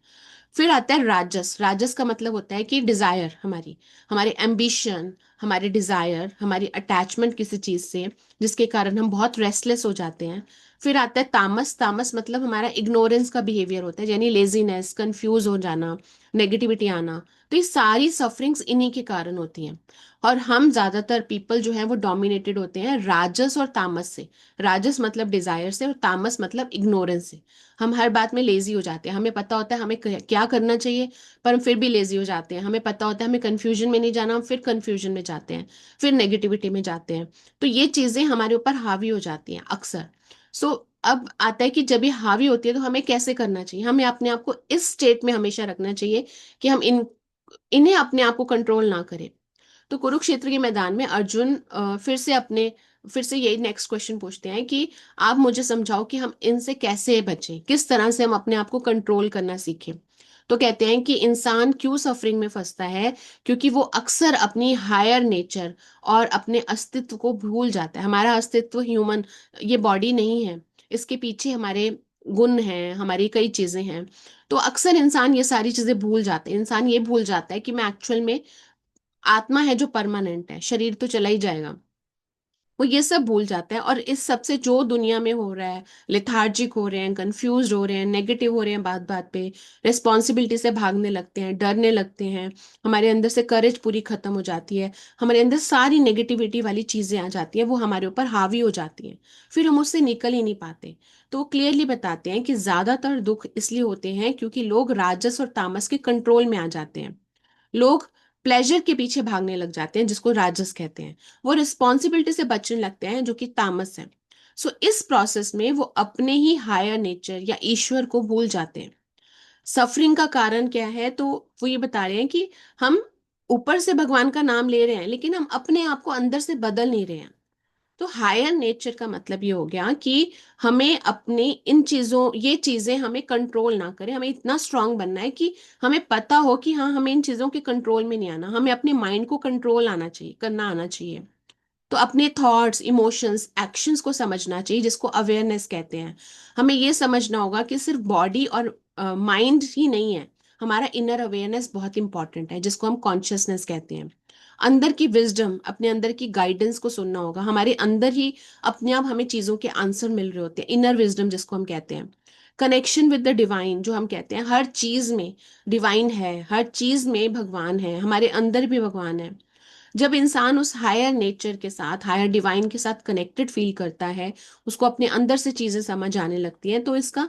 फिर आता है राजस, राजस का मतलब होता है कि डिजायर, हमारी हमारे एम्बिशन, हमारे डिजायर, हमारी अटैचमेंट किसी चीज से, जिसके कारण हम बहुत रेस्टलेस हो जाते हैं। फिर आता है तामस, तामस मतलब हमारा इग्नोरेंस का बिहेवियर होता है, यानी लेजीनेस, कंफ्यूज हो जाना, नेगेटिविटी आना। तो ये सारी सफरिंग्स इन्हीं के कारण होती हैं। और हम ज्यादातर पीपल जो है वो डोमिनेटेड होते हैं राजस और तामस से। राजस मतलब डिजायर से, और तामस मतलब इग्नोरेंस से। हम हर बात में लेजी हो जाते हैं, हमें पता होता है हमें क्या करना चाहिए, पर हम फिर भी लेजी हो जाते हैं। हमें पता होता है हमें कंफ्यूजन में नहीं जाना, हम फिर कंफ्यूजन में जाते हैं, फिर नेगेटिविटी में जाते हैं। तो ये चीजें हमारे ऊपर हावी हो जाती हैं अक्सर। सो अब आता है कि जब ये हावी होती है तो हमें कैसे करना चाहिए, हमें अपने आप को इस स्टेट में हमेशा रखना चाहिए कि हम इन्हें अपने आप को कंट्रोल ना करें। तो कुरुक्षेत्र के मैदान में अर्जुन फिर से यही नेक्स्ट क्वेश्चन पूछते हैं कि आप मुझे समझाओ कि हम इनसे कैसे बचें, किस तरह से हम अपने आप को कंट्रोल करना सीखें। तो कहते हैं कि इंसान क्यों सफरिंग में फंसता है, क्योंकि वो अक्सर अपनी हायर नेचर और अपने अस्तित्व को भूल जाता है। हमारा अस्तित्व ह्यूमन, ये बॉडी नहीं है, इसके पीछे हमारे गुण हैं, हमारी कई चीजें हैं। तो अक्सर इंसान ये सारी चीजें भूल जाते हैं। इंसान ये भूल जाता है कि मैं एक्चुअल में आत्मा है जो परमानेंट है, शरीर तो चला ही जाएगा। वो ये सब भूल जाता है, और इस सब से जो दुनिया में हो रहा है, लेथार्जिक हो रहे हैं, कंफ्यूज हो रहे हैं, नेगेटिव हो रहे हैं बात बात पे, रिस्पॉन्सिबिलिटी से भागने लगते हैं, डरने लगते हैं, हमारे अंदर से करेज पूरी खत्म हो जाती है, हमारे अंदर सारी नेगेटिविटी वाली चीजें आ जाती है, वो हमारे ऊपर हावी हो जाती हैं, फिर हम उससे निकल ही नहीं पाते। तो वो क्लियरली बताते हैं कि ज्यादातर दुख इसलिए होते हैं क्योंकि लोग राजस और तामस के कंट्रोल में आ जाते हैं। लोग प्लेजर के पीछे भागने लग जाते हैं, जिसको राजस कहते हैं। वो रिस्पॉन्सिबिलिटी से बचने लगते हैं, जो कि तामस है। सो इस प्रोसेस में वो अपने ही हायर नेचर या ईश्वर को भूल जाते हैं। सफरिंग का कारण क्या है, तो वो ये बता रहे हैं कि हम ऊपर से भगवान का नाम ले रहे हैं, लेकिन हम अपने आप को अंदर से बदल नहीं रहे हैं। तो हायर नेचर का मतलब ये हो गया कि हमें अपने इन चीजों, ये चीजें हमें कंट्रोल ना करें। हमें इतना स्ट्रांग बनना है कि हमें पता हो कि हाँ, हमें इन चीजों के कंट्रोल में नहीं आना, हमें अपने माइंड को कंट्रोल आना चाहिए, करना आना चाहिए। तो अपने थॉट्स, इमोशंस, एक्शंस को समझना चाहिए, जिसको अवेयरनेस कहते हैं। हमें ये समझना होगा कि सिर्फ बॉडी और माइंड ही नहीं है, हमारा इनर अवेयरनेस बहुत इंपॉर्टेंट है, जिसको हम कॉन्शियसनेस कहते हैं। अंदर की विजडम, अपने अंदर की गाइडेंस को सुनना होगा। हमारे अंदर ही अपने आप हमें चीजों के आंसर मिल रहे होते हैं, इनर विजडम जिसको हम कहते हैं। कनेक्शन विद द डिवाइन, जो हम कहते हैं हर चीज में डिवाइन है, हर चीज में भगवान है, हमारे अंदर भी भगवान है। जब इंसान उस हायर नेचर के साथ, हायर डिवाइन के साथ कनेक्टेड फील करता है, उसको अपने अंदर से चीजें समझ आने लगती हैं, तो इसका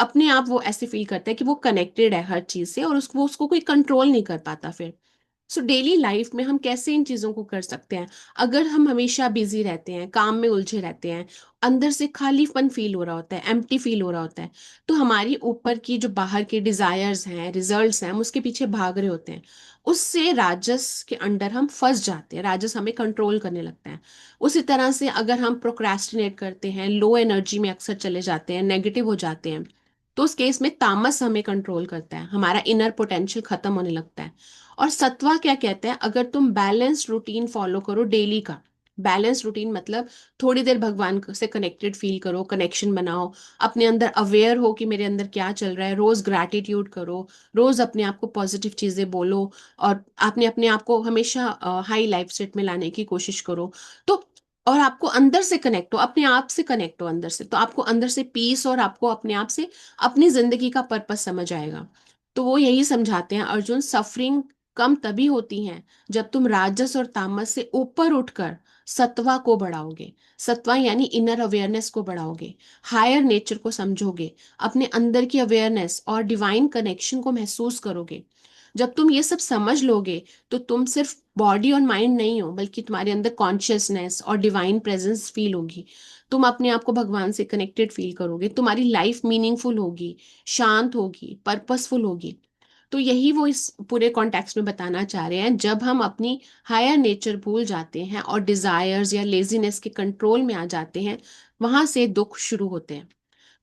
अपने आप वो ऐसे फील करता है कि वो कनेक्टेड है हर चीज से, और उसको उसको कोई कंट्रोल नहीं कर पाता फिर। सो डेली लाइफ में हम कैसे इन चीजों को कर सकते हैं। अगर हम हमेशा बिजी रहते हैं, काम में उलझे रहते हैं, अंदर से खालीपन फील हो रहा होता है, एम्प्टी फील हो रहा होता है, तो हमारी ऊपर की जो बाहर के डिजायर्स हैं, रिजल्ट्स हैं, हम उसके पीछे भाग रहे होते हैं। उससे राजस के अंडर हम फंस जाते हैं, राजस हमें कंट्रोल करने लगता है। उसी तरह से अगर हम प्रोक्रेस्टिनेट करते हैं, लो एनर्जी में अक्सर चले जाते हैं, नेगेटिव हो जाते हैं, तो उस केस में तामस हमें कंट्रोल करता है, हमारा इनर पोटेंशियल खत्म होने लगता है। और सत्वा क्या कहते हैं, अगर तुम बैलेंस रूटीन फॉलो करो डेली का। बैलेंस रूटीन मतलब थोड़ी देर भगवान से कनेक्टेड फील करो, कनेक्शन बनाओ, अपने अंदर अवेयर हो कि मेरे अंदर क्या चल रहा है, रोज ग्रैटिट्यूड करो, रोज अपने आप को पॉजिटिव चीजें बोलो, और आपने अपने आप को हमेशा हाई लाइफ सेट में लाने की कोशिश करो। तो और आपको अंदर से कनेक्ट हो, अपने आप से कनेक्ट हो अंदर से, तो आपको अंदर से पीस, और आपको अपने आप से अपनी जिंदगी का पर्पस समझ आएगा। तो वो यही समझाते हैं अर्जुन, सफरिंग कम तभी होती हैं जब तुम राजस और तामस से ऊपर उठकर सत्वा को बढ़ाओगे। सत्वा यानी इनर अवेयरनेस को बढ़ाओगे, हायर नेचर को समझोगे, अपने अंदर की अवेयरनेस और डिवाइन कनेक्शन को महसूस करोगे। जब तुम ये सब समझ लोगे तो तुम सिर्फ बॉडी और माइंड नहीं हो, बल्कि तुम्हारे अंदर कॉन्शियसनेस और डिवाइन प्रेजेंस फील होगी। तुम अपने आप को भगवान से कनेक्टेड फील करोगे, तुम्हारी लाइफ मीनिंगफुल होगी, शांत होगी, पर्पसफुल होगी। तो यही वो इस पूरे कॉन्टेक्स्ट में बताना चाह रहे हैं। जब हम अपनी हायर नेचर भूल जाते हैं और डिजायर्स या लेजीनेस के कंट्रोल में आ जाते हैं, वहां से दुख शुरू होते हैं।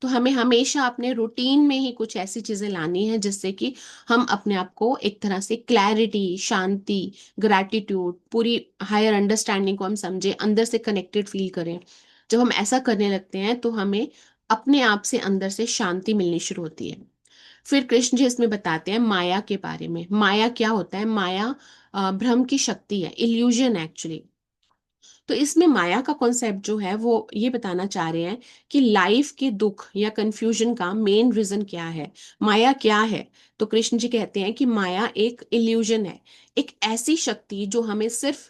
तो हमें हमेशा अपने रूटीन में ही कुछ ऐसी चीजें लानी है जिससे कि हम अपने आप को एक तरह से क्लैरिटी, शांति, ग्रैटिट्यूड, पूरी हायर अंडरस्टैंडिंग को हम समझे, अंदर से कनेक्टेड फील करें। जब हम ऐसा करने लगते हैं तो हमें अपने आप से अंदर से शांति मिलनी शुरू होती है। फिर कृष्ण जी इसमें बताते हैं माया के बारे में। माया क्या होता है? माया भ्रम की शक्ति है, इल्यूजन एक्चुअली। तो इसमें माया का कॉन्सेप्ट जो है वो ये बताना चाह रहे हैं कि लाइफ के दुख या कंफ्यूजन का मेन रीजन क्या है। माया क्या है? तो कृष्ण जी कहते हैं कि माया एक इल्यूजन है, एक ऐसी शक्ति जो हमें सिर्फ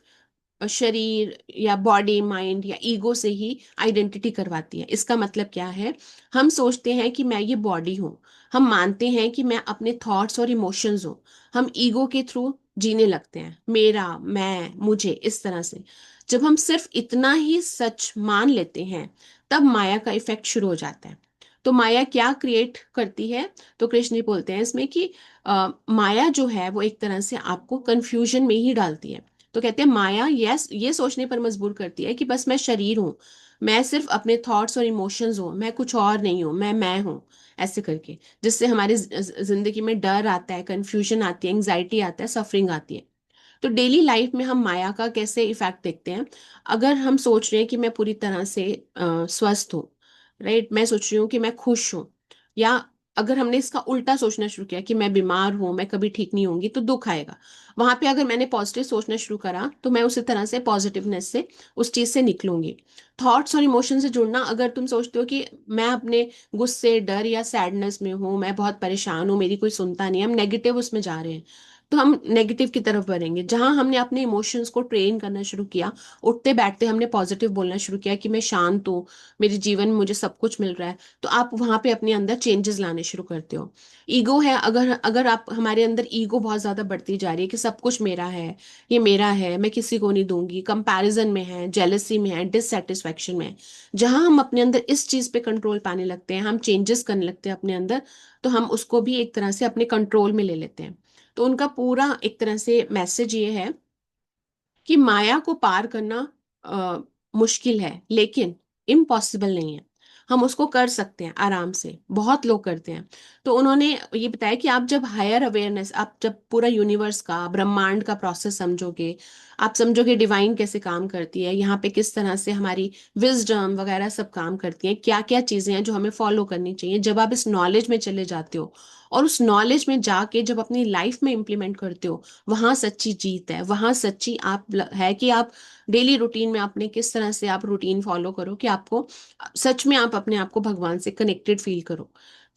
शरीर या बॉडी, माइंड या ईगो से ही आइडेंटिटी करवाती है। इसका मतलब क्या है? हम सोचते हैं कि मैं ये बॉडी हूँ, हम मानते हैं कि मैं अपने थॉट्स और इमोशंस हूँ, हम ईगो के थ्रू जीने लगते हैं, मेरा, मैं, मुझे, इस तरह से। जब हम सिर्फ इतना ही सच मान लेते हैं तब माया का इफेक्ट शुरू हो जाता है। तो माया क्या क्रिएट करती है? तो कृष्ण जी बोलते हैं इसमें कि माया जो है वो एक तरह से आपको कंफ्यूजन में ही डालती है। तो कहते हैं माया यस ये सोचने पर मजबूर करती है कि बस मैं शरीर हूँ, मैं सिर्फ अपने थॉट्स और इमोशंस हूँ, मैं कुछ और नहीं हूँ, मैं हूँ, ऐसे करके। जिससे हमारी जिंदगी में डर आता है, कंफ्यूजन आती है, एंग्जाइटी आता है, सफरिंग आती है। तो डेली लाइफ में हम माया का कैसे इफेक्ट देखते हैं? अगर हम सोच रहे हैं कि मैं पूरी तरह से स्वस्थ हूँ, राइट, मैं सोच रही हूँ कि मैं खुश हूँ, या अगर हमने इसका उल्टा सोचना शुरू किया कि मैं बीमार हूँ, मैं कभी ठीक नहीं होंगी, तो दुख आएगा। वहां पे अगर मैंने पॉजिटिव सोचना शुरू करा तो मैं उसी तरह से पॉजिटिवनेस से उस चीज से निकलूंगी। थॉट्स और इमोशन से जुड़ना, अगर तुम सोचते हो कि मैं अपने गुस्से, डर या सैडनेस में हूँ, मैं बहुत परेशान हूँ, मेरी कोई सुनता नहीं, हम नेगेटिव उसमें जा रहे हैं, तो हम नेगेटिव की तरफ बढ़ेंगे। जहां हमने अपने इमोशंस को ट्रेन करना शुरू किया, उठते बैठते हमने पॉजिटिव बोलना शुरू किया कि मैं शांत हूँ, मेरे जीवन में मुझे सब कुछ मिल रहा है, तो आप वहां पे अपने अंदर चेंजेस लाने शुरू करते हो। ईगो है, अगर अगर आप, हमारे अंदर ईगो बहुत ज्यादा बढ़ती जा रही है कि सब कुछ मेरा है, ये मेरा है, मैं किसी को नहीं दूंगी, कंपैरिजन में है, जेलसी में है, डिससेटिस्फेक्शन में है, जहां हम अपने अंदर इस चीज पे कंट्रोल पाने लगते हैं, हम चेंजेस करने लगते हैं अपने अंदर, तो हम उसको भी एक तरह से अपने कंट्रोल में ले लेते हैं। तो उनका पूरा एक तरह से मैसेज ये है कि माया को पार करना मुश्किल है, लेकिन इम्पॉसिबल नहीं है। हम उसको कर सकते हैं आराम से, बहुत लोग करते हैं। तो उन्होंने ये बताया कि आप जब हायर अवेयरनेस, आप जब पूरा यूनिवर्स का, ब्रह्मांड का प्रोसेस समझोगे, आप समझोगे डिवाइन कैसे काम करती है, यहाँ पे किस तरह से हमारी विजडम वगैरह सब काम करती हैं, क्या क्या चीजें हैं जो हमें फॉलो करनी चाहिए, जब आप इस नॉलेज में चले जाते हो और उस नॉलेज में जाके जब अपनी लाइफ में इम्प्लीमेंट करते हो, वहां सच्ची जीत है। वहां सच्ची आप है कि आप डेली रूटीन में अपने किस तरह से आप रूटीन फॉलो करो कि आपको सच में आप अपने आप को भगवान से कनेक्टेड फील करो।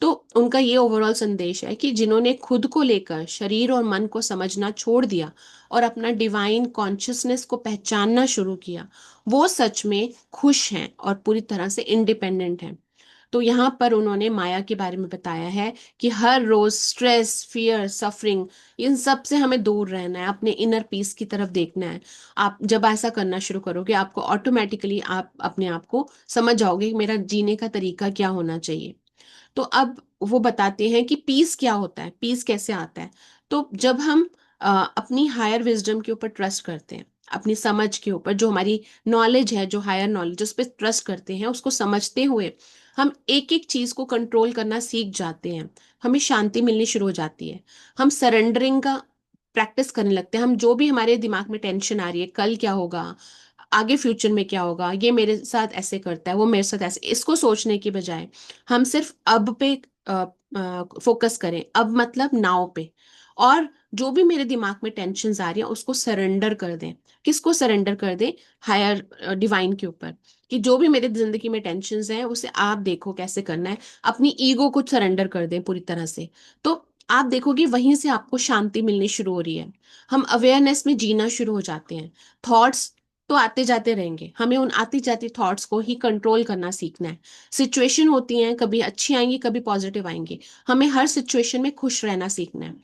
तो उनका ये ओवरऑल संदेश है कि जिन्होंने खुद को लेकर शरीर और मन को समझना छोड़ दिया और अपना डिवाइन कॉन्शियसनेस को पहचानना शुरू किया, वो सच में खुश हैं और पूरी तरह से इंडिपेंडेंट हैं। तो यहाँ पर उन्होंने माया के बारे में बताया है कि हर रोज स्ट्रेस, फियर, सफरिंग, इन सब से हमें दूर रहना है, अपने इनर पीस की तरफ देखना है। आप जब ऐसा करना शुरू करोगे, आपको ऑटोमेटिकली आप अपने आप को समझ जाओगे कि मेरा जीने का तरीका क्या होना चाहिए। तो अब वो बताते हैं कि पीस क्या होता है, पीस कैसे आता है। तो जब हम अपनी हायर विजडम के ऊपर ट्रस्ट करते हैं, अपनी समझ के ऊपर, जो हमारी नॉलेज है, जो हायर नॉलेज, उस पर ट्रस्ट करते हैं, उसको समझते हुए हम एक एक चीज को कंट्रोल करना सीख जाते हैं, हमें शांति मिलनी शुरू हो जाती है। हम सरेंडरिंग का प्रैक्टिस करने लगते हैं। हम जो भी हमारे दिमाग में टेंशन आ रही है, कल क्या होगा, आगे फ्यूचर में क्या होगा, ये मेरे साथ ऐसे करता है, वो मेरे साथ ऐसे, इसको सोचने की बजाय हम सिर्फ अब पे फोकस करें। अब मतलब नाव पे। और जो भी मेरे दिमाग में टेंशन आ रही है उसको सरेंडर कर दें। किसको सरेंडर कर दें? हायर डिवाइन के ऊपर। कि जो भी मेरे जिंदगी में टेंशन हैं उसे आप देखो कैसे करना है। अपनी ईगो को सरेंडर कर दें पूरी तरह से। तो आप देखोगे वहीं से आपको शांति मिलनी शुरू हो रही है। हम अवेयरनेस में जीना शुरू हो जाते हैं। थॉट्स तो आते जाते रहेंगे, हमें उन आती जाती थॉट्स को ही कंट्रोल करना सीखना है। सिचुएशन होती हैं, कभी अच्छी आएंगी कभी पॉजिटिव आएंगी, हमें हर सिचुएशन में खुश रहना सीखना है।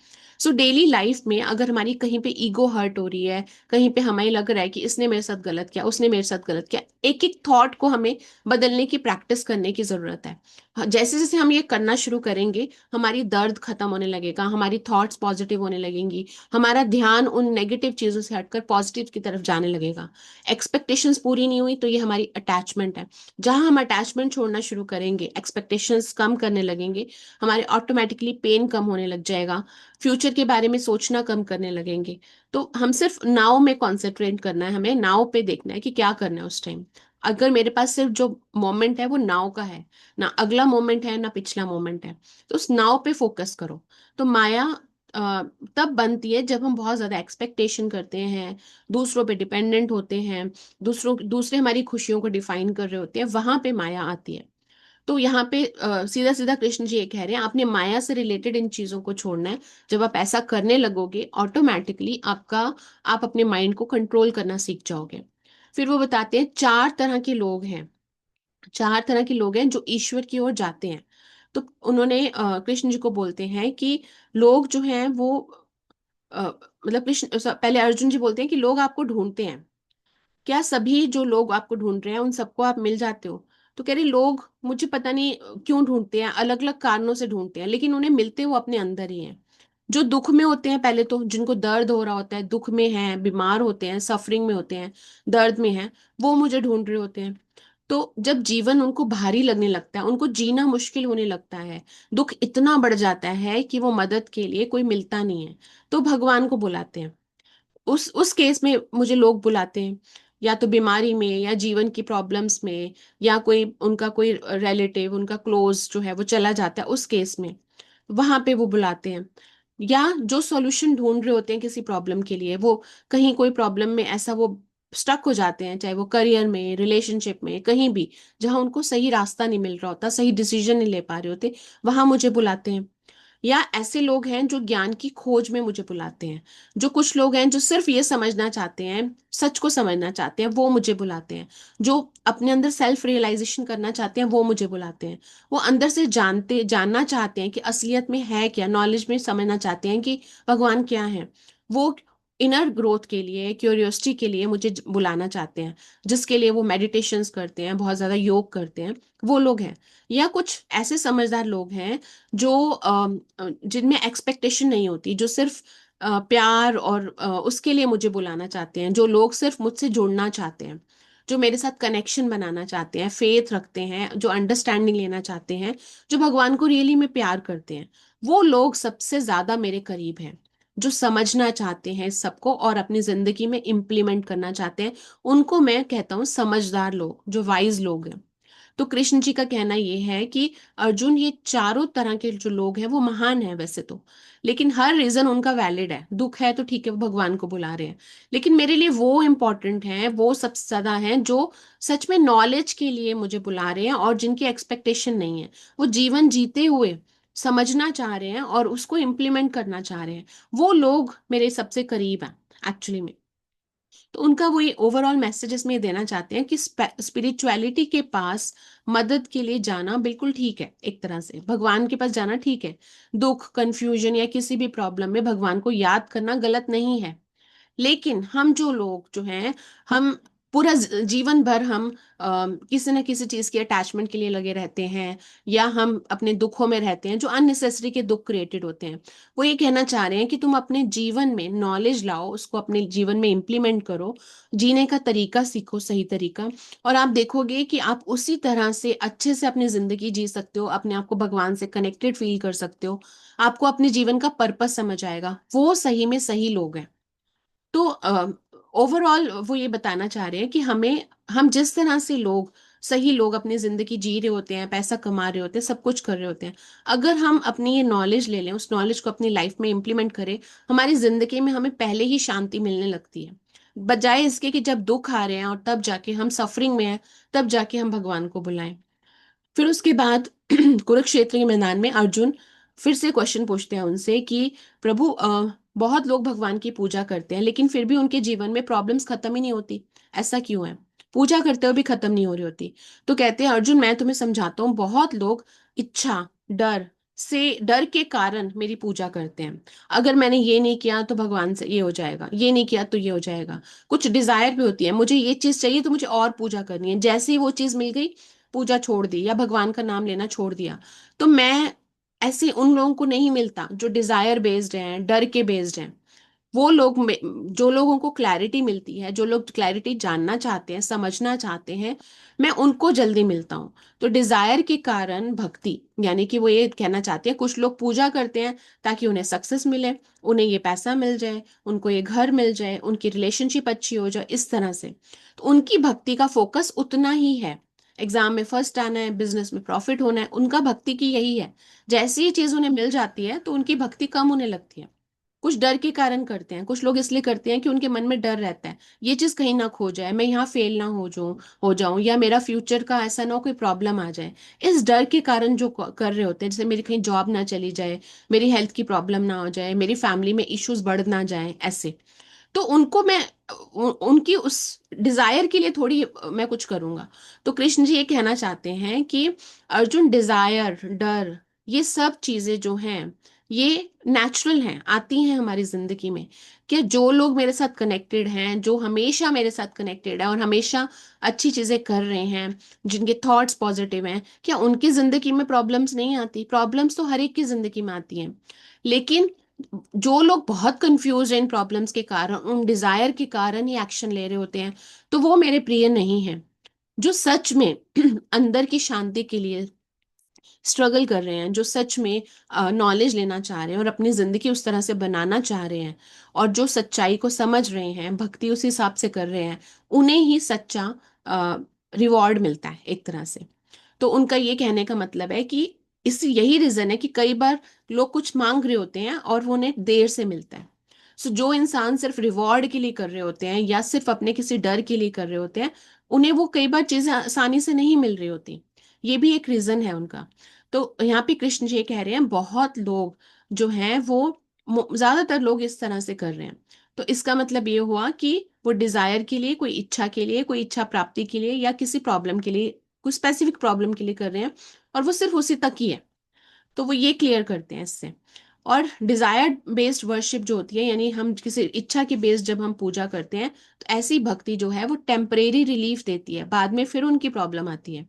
सो डेली लाइफ में अगर हमारी कहीं पे ईगो हर्ट हो रही है, कहीं पे हमें लग रहा है कि इसने मेरे साथ गलत किया, उसने मेरे साथ गलत किया, एक एक थॉट को हमें बदलने की प्रैक्टिस करने की जरूरत है। जैसे जैसे हम ये करना शुरू करेंगे, हमारी दर्द खत्म होने लगेगा, हमारी थॉट्स पॉजिटिव होने लगेंगी, हमारा ध्यान उन नेगेटिव चीजों से हटकर पॉजिटिव की तरफ जाने लगेगा। एक्सपेक्टेशंस पूरी नहीं हुई तो ये हमारी अटैचमेंट है। जहां हम अटैचमेंट छोड़ना शुरू करेंगे, एक्सपेक्टेशंस कम करने लगेंगे, हमारे ऑटोमेटिकली पेन कम होने लग जाएगा, फ्यूचर के बारे में सोचना कम करने लगेंगे। तो हम सिर्फ नाव में कॉन्सेंट्रेट करना है, हमें नाव पे देखना है कि क्या करना है उस टाइम। अगर मेरे पास सिर्फ जो मोमेंट है वो नाव का है, ना अगला मोमेंट है ना पिछला मोमेंट है, तो उस नाव पे फोकस करो। तो माया अ, तब बनती है जब हम बहुत ज्यादा एक्सपेक्टेशन करते हैं, दूसरों पे डिपेंडेंट होते हैं, दूसरे हमारी खुशियों को डिफाइन कर रहे होते हैं, वहां पे माया आती है। तो यहाँ पे सीधा सीधा कृष्ण जी ये कह रहे हैं, आपने माया से रिलेटेड इन चीजों को छोड़ना है। जब आप ऐसा करने लगोगे ऑटोमेटिकली आप अपने माइंड को कंट्रोल करना सीख जाओगे। फिर वो बताते हैं चार तरह के लोग हैं, चार तरह के लोग हैं जो ईश्वर की ओर जाते हैं। तो उन्होंने कृष्ण जी को बोलते हैं कि लोग जो हैं वो मतलब पहले अर्जुन जी बोलते हैं कि लोग आपको ढूंढते हैं, क्या सभी जो लोग आपको ढूंढ रहे हैं उन सबको आप मिल जाते हो? तो कह रहे लोग मुझे पता नहीं क्यों ढूंढते हैं, अलग अलग कारणों से ढूंढते हैं, लेकिन उन्हें मिलते वो अपने अंदर ही हैं। जो दुख में होते हैं, पहले तो जिनको दर्द हो रहा होता है, दुख में है, बीमार होते हैं, सफरिंग में होते हैं, दर्द में है, वो मुझे ढूंढ रहे होते हैं। तो जब जीवन उनको भारी लगने लगता है, उनको जीना मुश्किल होने लगता है, दुख इतना बढ़ जाता है कि वो मदद के लिए कोई मिलता नहीं है, तो भगवान को बुलाते हैं। उस केस में मुझे लोग बुलाते हैं, या तो बीमारी में या जीवन की प्रॉब्लम्स में, या कोई उनका कोई रिलेटिव उनका क्लोज जो है वो चला जाता है, उस केस में वहां पे वो बुलाते हैं। या जो सॉल्यूशन ढूंढ रहे होते हैं किसी प्रॉब्लम के लिए, वो कहीं कोई प्रॉब्लम में ऐसा वो स्टक हो जाते हैं, चाहे वो करियर में, रिलेशनशिप में, कहीं भी जहां उनको सही रास्ता नहीं मिल रहा होता, सही डिसीजन नहीं ले पा रहे होते, वहां मुझे बुलाते हैं। या ऐसे लोग हैं जो ज्ञान की खोज में मुझे बुलाते हैं, जो कुछ लोग हैं जो सिर्फ ये समझना चाहते हैं, सच को समझना चाहते हैं, वो मुझे बुलाते हैं। जो अपने अंदर सेल्फ रियलाइजेशन करना चाहते हैं वो मुझे बुलाते हैं। वो अंदर से जानना चाहते हैं कि असलियत में है क्या, नॉलेज में समझना चाहते हैं कि भगवान क्या है। वो इनर ग्रोथ के लिए, क्यूरियोसिटी के लिए मुझे बुलाना चाहते हैं, जिसके लिए वो मेडिटेशंस करते हैं, बहुत ज्यादा योग करते हैं, वो लोग हैं। या कुछ ऐसे समझदार लोग हैं जो जिनमें एक्सपेक्टेशन नहीं होती, जो सिर्फ प्यार और उसके लिए मुझे बुलाना चाहते हैं, जो लोग सिर्फ मुझसे जुड़ना चाहते हैं, जो मेरे साथ कनेक्शन बनाना चाहते हैं, फेथ रखते हैं, जो अंडरस्टैंडिंग लेना चाहते हैं, जो भगवान को रियली में प्यार करते हैं, वो लोग सबसे ज्यादा मेरे करीब हैं। जो समझना चाहते हैं इस सबको और अपनी जिंदगी में इम्प्लीमेंट करना चाहते हैं, उनको मैं कहता हूँ समझदार लोग, जो वाइज लोग हैं। तो कृष्ण जी का कहना ये है कि अर्जुन, ये चारों तरह के जो लोग हैं वो महान हैं वैसे तो, लेकिन हर रीजन उनका वैलिड है। दुख है तो ठीक है, वो भगवान को बुला रहे हैं, लेकिन मेरे लिए वो इम्पोर्टेंट हैं, वो सबसे ज्यादा हैं जो सच में नॉलेज के लिए मुझे बुला रहे हैं और जिनकी एक्सपेक्टेशन नहीं है, वो जीवन जीते हुए समझना चाह रहे हैं और उसको इम्प्लीमेंट करना चाह रहे हैं। वो लोग मेरे सबसे करीब हैं एक्चुअली में। तो उनका वो ये ओवरऑल मैसेज इसमें ये देना चाहते हैं कि स्पिरिचुअलिटी के पास मदद के लिए जाना बिल्कुल ठीक है, एक तरह से भगवान के पास जाना ठीक है। दुख, कंफ्यूजन या किसी भी प्रॉब्लम में भगवान को याद करना गलत नहीं है। लेकिन हम जो लोग जो हैं, हम पूरा जीवन भर हम किसी न किसी चीज की अटैचमेंट के लिए लगे रहते हैं, या हम अपने दुखों में रहते हैं, जो अननेसेसरी के दुख क्रिएटेड होते हैं। वो ये कहना चाह रहे हैं कि तुम अपने जीवन में नॉलेज लाओ, उसको अपने जीवन में इम्प्लीमेंट करो, जीने का तरीका सीखो, सही तरीका, और आप देखोगे कि आप उसी तरह से अच्छे से अपनी जिंदगी जी सकते हो, अपने आप को भगवान से कनेक्टेड फील कर सकते हो। आपको अपने जीवन का पर्पस समझ आएगा। वो सही में सही लोग हैं। तो ओवरऑल वो ये बताना चाह रहे हैं कि हम जिस तरह से लोग, सही लोग अपनी जिंदगी जी रहे होते हैं, पैसा कमा रहे होते हैं, सब कुछ कर रहे होते हैं, अगर हम अपनी ये नॉलेज ले लें, उस नॉलेज को अपनी लाइफ में इम्प्लीमेंट करें, हमारी जिंदगी में हमें पहले ही शांति मिलने लगती है। बजाय इसके कि जब दुख आ रहे हैं और तब जाके हम सफरिंग में हैं, तब जाके हम भगवान को बुलाएं। फिर उसके बाद कुरुक्षेत्र के मैदान में अर्जुन फिर से क्वेश्चन पूछते हैं उनसे कि प्रभु, बहुत लोग भगवान की पूजा करते हैं लेकिन फिर भी उनके जीवन में प्रॉब्लम्स खत्म ही नहीं होती, ऐसा क्यों है? पूजा करते हुए भी खत्म नहीं हो रही होती। तो कहते हैं अर्जुन, मैं तुम्हें समझाता हूँ, बहुत लोग इच्छा, डर डर के कारण मेरी पूजा करते हैं। अगर मैंने ये नहीं किया तो भगवान से ये हो जाएगा, ये नहीं किया तो ये हो जाएगा। कुछ डिजायर भी होती है, मुझे ये चीज चाहिए तो मुझे और पूजा करनी है, जैसे ही वो चीज मिल गई पूजा छोड़ दी या भगवान का नाम लेना छोड़ दिया। तो मैं ऐसे उन लोगों को नहीं मिलता जो डिजायर बेस्ड हैं, डर के बेस्ड हैं। वो लोग जो लोगों को क्लैरिटी मिलती है, जो लोग क्लैरिटी जानना चाहते हैं, समझना चाहते हैं, मैं उनको जल्दी मिलता हूँ। तो डिजायर के कारण भक्ति, यानी कि वो ये कहना चाहते हैं, कुछ लोग पूजा करते हैं ताकि उन्हें सक्सेस मिले, उन्हें ये पैसा मिल जाए, उनको ये घर मिल जाए, उनकी रिलेशनशिप अच्छी हो जाए, इस तरह से। तो उनकी भक्ति का फोकस उतना ही है, एग्जाम में फर्स्ट आना है, बिजनेस में प्रॉफिट होना है, उनका भक्ति की यही है। जैसी ही चीज उन्हें मिल जाती है तो उनकी भक्ति कम होने लगती है। कुछ डर के कारण करते हैं, कुछ लोग इसलिए करते हैं कि उनके मन में डर रहता है, ये चीज कहीं ना खो जाए, मैं यहाँ फेल ना हो जाऊं, या मेरा फ्यूचर का ऐसा ना हो, कोई प्रॉब्लम आ जाए। इस डर के कारण जो कर रहे होते हैं, जैसे मेरी कहीं जॉब ना चली जाए, मेरी हेल्थ की प्रॉब्लम ना हो जाए, मेरी फैमिली में इश्यूज बढ़ ना जाए, ऐसे। तो उनको मैं उनकी उस डिजायर के लिए थोड़ी मैं कुछ करूंगा। तो कृष्ण जी ये कहना चाहते हैं कि अर्जुन, डिजायर, डर, ये सब चीजें जो हैं, ये नेचुरल हैं, आती हैं हमारी जिंदगी में। कि जो लोग मेरे साथ कनेक्टेड हैं, जो हमेशा मेरे साथ कनेक्टेड है और हमेशा अच्छी चीजें कर रहे हैं, जिनके थॉट्स पॉजिटिव हैं, क्या उनकी जिंदगी में प्रॉब्लम्स नहीं आती? प्रॉब्लम्स तो हर एक की जिंदगी में आती हैं। लेकिन जो लोग बहुत कंफ्यूज हैं इन प्रॉब्लम्स के कारण, उन डिजायर के कारण ही एक्शन ले रहे होते हैं, तो वो मेरे प्रिय नहीं है। जो सच में अंदर की शांति के लिए स्ट्रगल कर रहे हैं, जो सच में नॉलेज लेना चाह रहे हैं और अपनी जिंदगी उस तरह से बनाना चाह रहे हैं, और जो सच्चाई को समझ रहे हैं, भक्ति उस हिसाब से कर रहे हैं, उन्हें ही सच्चा रिवॉर्ड मिलता है एक तरह से। तो उनका ये कहने का मतलब है कि इस यही रीजन है कि कई बार लोग कुछ मांग रहे होते हैं और वो उन्हें देर से मिलता है। सो जो इंसान सिर्फ रिवॉर्ड के लिए कर रहे होते हैं या सिर्फ अपने किसी डर के लिए कर रहे होते हैं, उन्हें वो कई बार चीजें आसानी से नहीं मिल रही होती। ये भी एक रीजन है उनका। तो यहाँ पे कृष्ण जी ये कह रहे हैं, बहुत लोग जो हैं वो ज्यादातर लोग इस तरह से कर रहे हैं। तो इसका मतलब ये हुआ कि वो डिजायर के लिए, कोई इच्छा प्राप्ति के लिए या किसी प्रॉब्लम के लिए, कुछ स्पेसिफिक प्रॉब्लम के लिए कर रहे हैं, और वो सिर्फ उसी तक ही है। तो वो ये क्लियर करते हैं इससे। और डिजायर बेस्ड वर्शिप जो होती है, यानी हम किसी इच्छा के बेस्ड जब हम पूजा करते हैं, तो ऐसी भक्ति जो है वो टेम्परेरी रिलीफ देती है, बाद में फिर उनकी प्रॉब्लम आती है।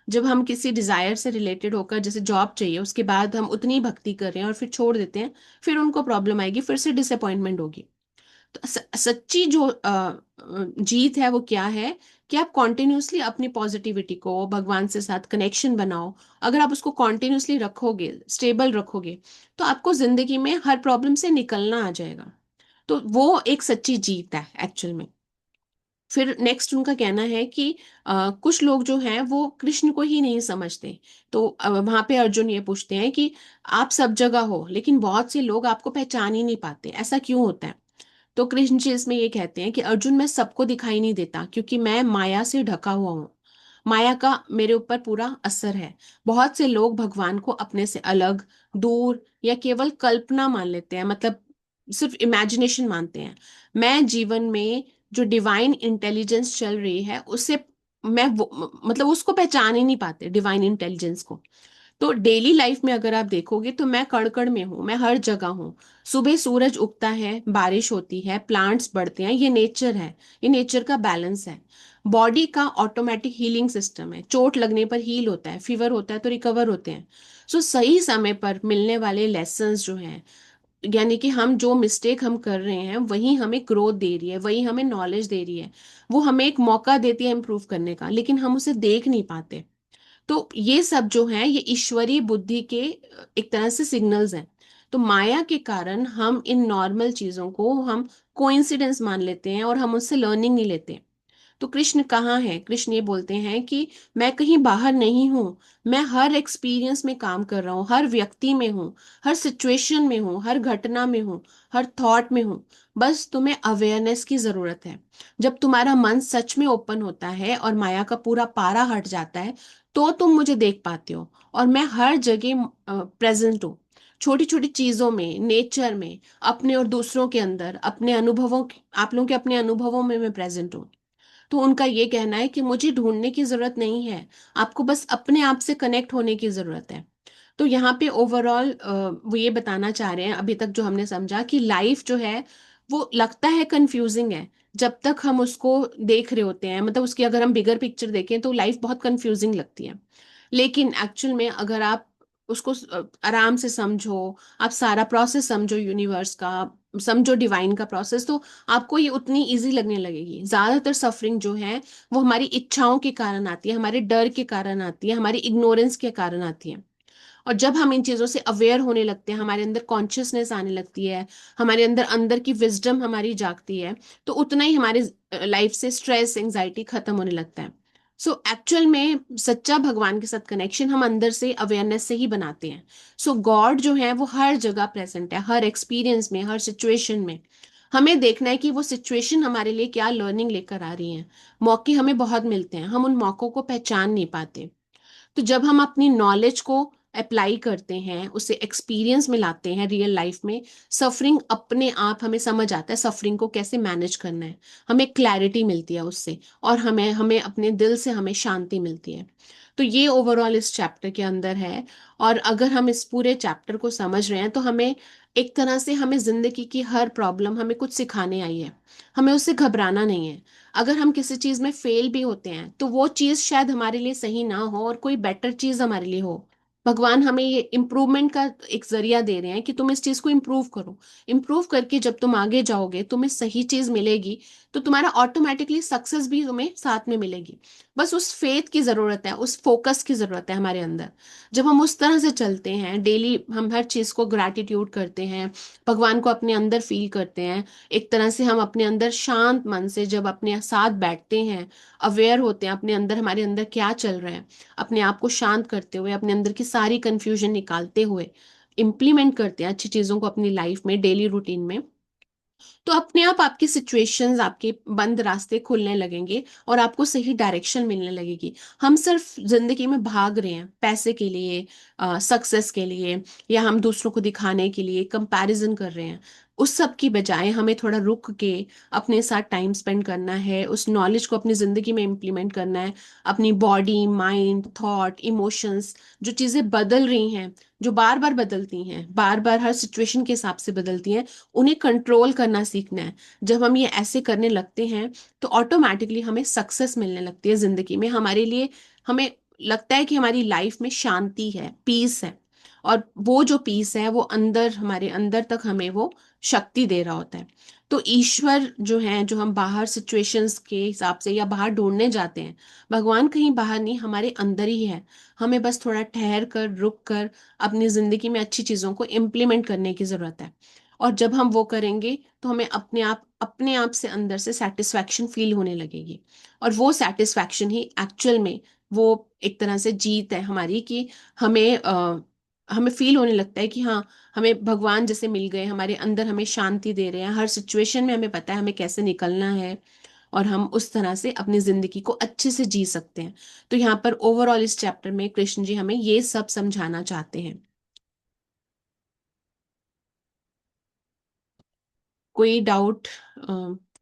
जब हम किसी डिजायर से रिलेटेड होकर, जैसे जॉब चाहिए, उसके बाद हम उतनी भक्ति कर रहे हैं और फिर छोड़ देते हैं, फिर उनको प्रॉब्लम आएगी, फिर से डिसअपॉइंटमेंट होगी। तो सच्ची जो जीत है वो क्या है? कि आप कॉन्टिन्यूसली अपनी पॉजिटिविटी को, भगवान से साथ कनेक्शन बनाओ। अगर आप उसको कॉन्टिन्यूसली रखोगे, स्टेबल रखोगे, तो आपको जिंदगी में हर प्रॉब्लम से निकलना आ जाएगा। तो वो एक सच्ची जीत है एक्चुअल में। फिर नेक्स्ट उनका कहना है कि कुछ लोग जो हैं वो कृष्ण को ही नहीं समझते। तो वहां पे अर्जुन ये पूछते हैं कि आप सब जगह हो लेकिन बहुत से लोग आपको पहचान ही नहीं पाते, ऐसा क्यों होता है? तो कृष्ण जी इसमें ये कहते हैं कि अर्जुन, मैं सबको दिखाई नहीं देता क्योंकि मैं माया से ढका हुआ हूँ। माया का मेरे ऊपर पूरा असर है। बहुत से लोग भगवान को अपने से अलग, दूर या केवल कल्पना मान लेते हैं, मतलब सिर्फ इमेजिनेशन मानते हैं। मैं जीवन में जो डिवाइन इंटेलिजेंस चल रही है उसे मैं मतलब उसको पहचान ही नहीं पाते, डिवाइन इंटेलिजेंस को। तो डेली लाइफ में अगर आप देखोगे तो मैं कण कण में हूँ, मैं हर जगह हूँ। सुबह सूरज उगता है, बारिश होती है, प्लांट्स बढ़ते हैं, ये नेचर है, ये नेचर का बैलेंस है। बॉडी का ऑटोमेटिक हीलिंग सिस्टम है, चोट लगने पर हील होता है, फीवर होता है तो रिकवर होते हैं। सो सही समय पर मिलने वाले लेसन्स जो हैं, यानी कि हम जो मिस्टेक हम कर रहे हैं वही हमें ग्रोथ दे रही है, वही हमें नॉलेज दे रही है, वो हमें एक मौका देती है इम्प्रूव करने का, लेकिन हम उसे देख नहीं पाते। तो ये सब जो है ये ईश्वरीय बुद्धि के एक तरह से सिग्नल्स हैं। तो माया के कारण हम इन नॉर्मल चीजों को हम कोइंसिडेंस मान लेते हैं और हम उससे लर्निंग नहीं लेते। तो कृष्ण कहाँ है? कृष्ण ये बोलते हैं कि मैं कहीं बाहर नहीं हूँ, मैं हर एक्सपीरियंस में काम कर रहा हूँ, हर व्यक्ति में हूँ, हर सिचुएशन में हूँ, हर घटना में हूँ, हर थॉट में हूँ। बस तुम्हें अवेयरनेस की जरूरत है। जब तुम्हारा मन सच में ओपन होता है और माया का पूरा पारा हट जाता है, तो तुम मुझे देख पाते हो। और मैं हर जगह प्रेजेंट हूँ, छोटी छोटी चीजों में, नेचर में, अपने और दूसरों के अंदर, अपने अनुभवों, आप लोगों के अपने अनुभवों में मैं प्रेजेंट हूँ। तो उनका ये कहना है कि मुझे ढूंढने की जरूरत नहीं है, आपको बस अपने आप से कनेक्ट होने की जरूरत है। तो यहाँ पे ओवरऑल वो ये बताना चाह रहे हैं अभी तक जो हमने समझा कि लाइफ जो है वो लगता है कंफ्यूजिंग है जब तक हम उसको देख रहे होते हैं, मतलब उसकी अगर हम बिगर पिक्चर देखें तो लाइफ बहुत कंफ्यूजिंग लगती है। लेकिन एक्चुअल में अगर आप उसको आराम से समझो, आप सारा प्रोसेस समझो यूनिवर्स का, समझो डिवाइन का प्रोसेस, तो आपको ये उतनी इजी लगने लगेगी। ज्यादातर सफरिंग जो है वो हमारी इच्छाओं के कारण आती है, हमारे डर के कारण आती है, हमारी इग्नोरेंस के कारण आती है। और जब हम इन चीज़ों से अवेयर होने लगते हैं, हमारे अंदर कॉन्शियसनेस आने लगती है, हमारे अंदर अंदर की विजडम हमारी जागती है, तो उतना ही हमारे लाइफ से स्ट्रेस एंजाइटी खत्म होने लगता है। सो एक्चुअल में सच्चा भगवान के साथ कनेक्शन हम अंदर से अवेयरनेस से ही बनाते हैं। सो गॉड जो है वो हर जगह प्रेजेंट है, हर एक्सपीरियंस में, हर सिचुएशन में। हमें देखना है कि वो सिचुएशन हमारे लिए क्या लर्निंग लेकर आ रही है। मौके हमें बहुत मिलते हैं, हम उन मौकों को पहचान नहीं पाते। तो जब हम अपनी नॉलेज को अप्लाई करते हैं, उसे एक्सपीरियंस में लाते हैं रियल लाइफ में, सफरिंग अपने आप हमें समझ आता है सफरिंग को कैसे मैनेज करना है। हमें क्लैरिटी मिलती है उससे, और हमें हमें अपने दिल से हमें शांति मिलती है। तो ये ओवरऑल इस चैप्टर के अंदर है। और अगर हम इस पूरे चैप्टर को समझ रहे हैं तो हमें एक तरह से, हमें जिंदगी की हर प्रॉब्लम हमें कुछ सिखाने आई है, हमें उससे घबराना नहीं है। अगर हम किसी चीज में फेल भी होते हैं तो वो चीज शायद हमारे लिए सही ना हो और कोई बेटर चीज हमारे लिए हो। भगवान हमें ये इम्प्रूवमेंट का एक जरिया दे रहे हैं कि तुम इस चीज को इम्प्रूव करो। इम्प्रूव करके जब तुम आगे जाओगे, तुम्हें सही चीज मिलेगी, तो तुम्हारा ऑटोमेटिकली सक्सेस भी तुम्हें साथ में मिलेगी। बस उस फेथ की जरूरत है, उस फोकस की जरूरत है हमारे अंदर। जब हम उस तरह से चलते हैं, डेली हम हर चीज को ग्रैटिट्यूड करते हैं, भगवान को अपने अंदर फील करते हैं, एक तरह से हम अपने अंदर शांत मन से जब अपने साथ बैठते हैं, अवेयर होते हैं अपने अंदर, हमारे अंदर क्या चल रहा है, अपने आप को शांत करते हुए, अपने अंदर की सारी कंफ्यूजन निकालते हुए इम्प्लीमेंट करते हैं अच्छी चीजों को अपनी लाइफ में, डेली रूटीन में, तो अपने आप आपकी सिचुएशंस, आपके बंद रास्ते खुलने लगेंगे और आपको सही डायरेक्शन मिलने लगेगी। हम सिर्फ जिंदगी में भाग रहे हैं पैसे के लिए, सक्सेस के लिए, या हम दूसरों को दिखाने के लिए कंपैरिजन कर रहे हैं। उस सब की बजाय हमें थोड़ा रुक के अपने साथ टाइम स्पेंड करना है, उस नॉलेज को अपनी जिंदगी में इम्प्लीमेंट करना है। अपनी बॉडी, माइंड, थॉट, इमोशंस, जो चीजें बदल रही हैं, जो बार बार बदलती हैं, बार बार हर सिचुएशन के हिसाब से बदलती हैं, उन्हें कंट्रोल करना सीखना है। जब हम ये ऐसे करने लगते हैं तो ऑटोमेटिकली हमें सक्सेस मिलने लगती है जिंदगी में, हमारे लिए हमें लगता है कि हमारी लाइफ में शांति है, पीस है। और वो जो पीस है वो अंदर, हमारे अंदर तक हमें वो शक्ति दे रहा होता है। तो ईश्वर जो है, जो हम बाहर सिचुएशंस के हिसाब से या बाहर ढूंढने जाते हैं, भगवान कहीं बाहर नहीं, हमारे अंदर ही है। हमें बस थोड़ा ठहर कर, रुक कर अपनी जिंदगी में अच्छी चीजों को इम्प्लीमेंट करने की जरूरत है। और जब हम वो करेंगे तो हमें अपने आप से अंदर से सेटिस्फैक्शन फील होने लगेगी। और वो सेटिस्फैक्शन ही एक्चुअल में वो एक तरह से जीत है हमारी, कि हमें हमें फील होने लगता है कि हाँ, हमें भगवान जैसे मिल गए, हमारे अंदर हमें शांति दे रहे हैं, हर सिचुएशन में हमें पता है हमें कैसे निकलना है, और हम उस तरह से अपनी जिंदगी को अच्छे से जी सकते हैं। तो यहाँ पर ओवरऑल इस चैप्टर में कृष्ण जी हमें ये सब समझाना चाहते हैं। कोई डाउट?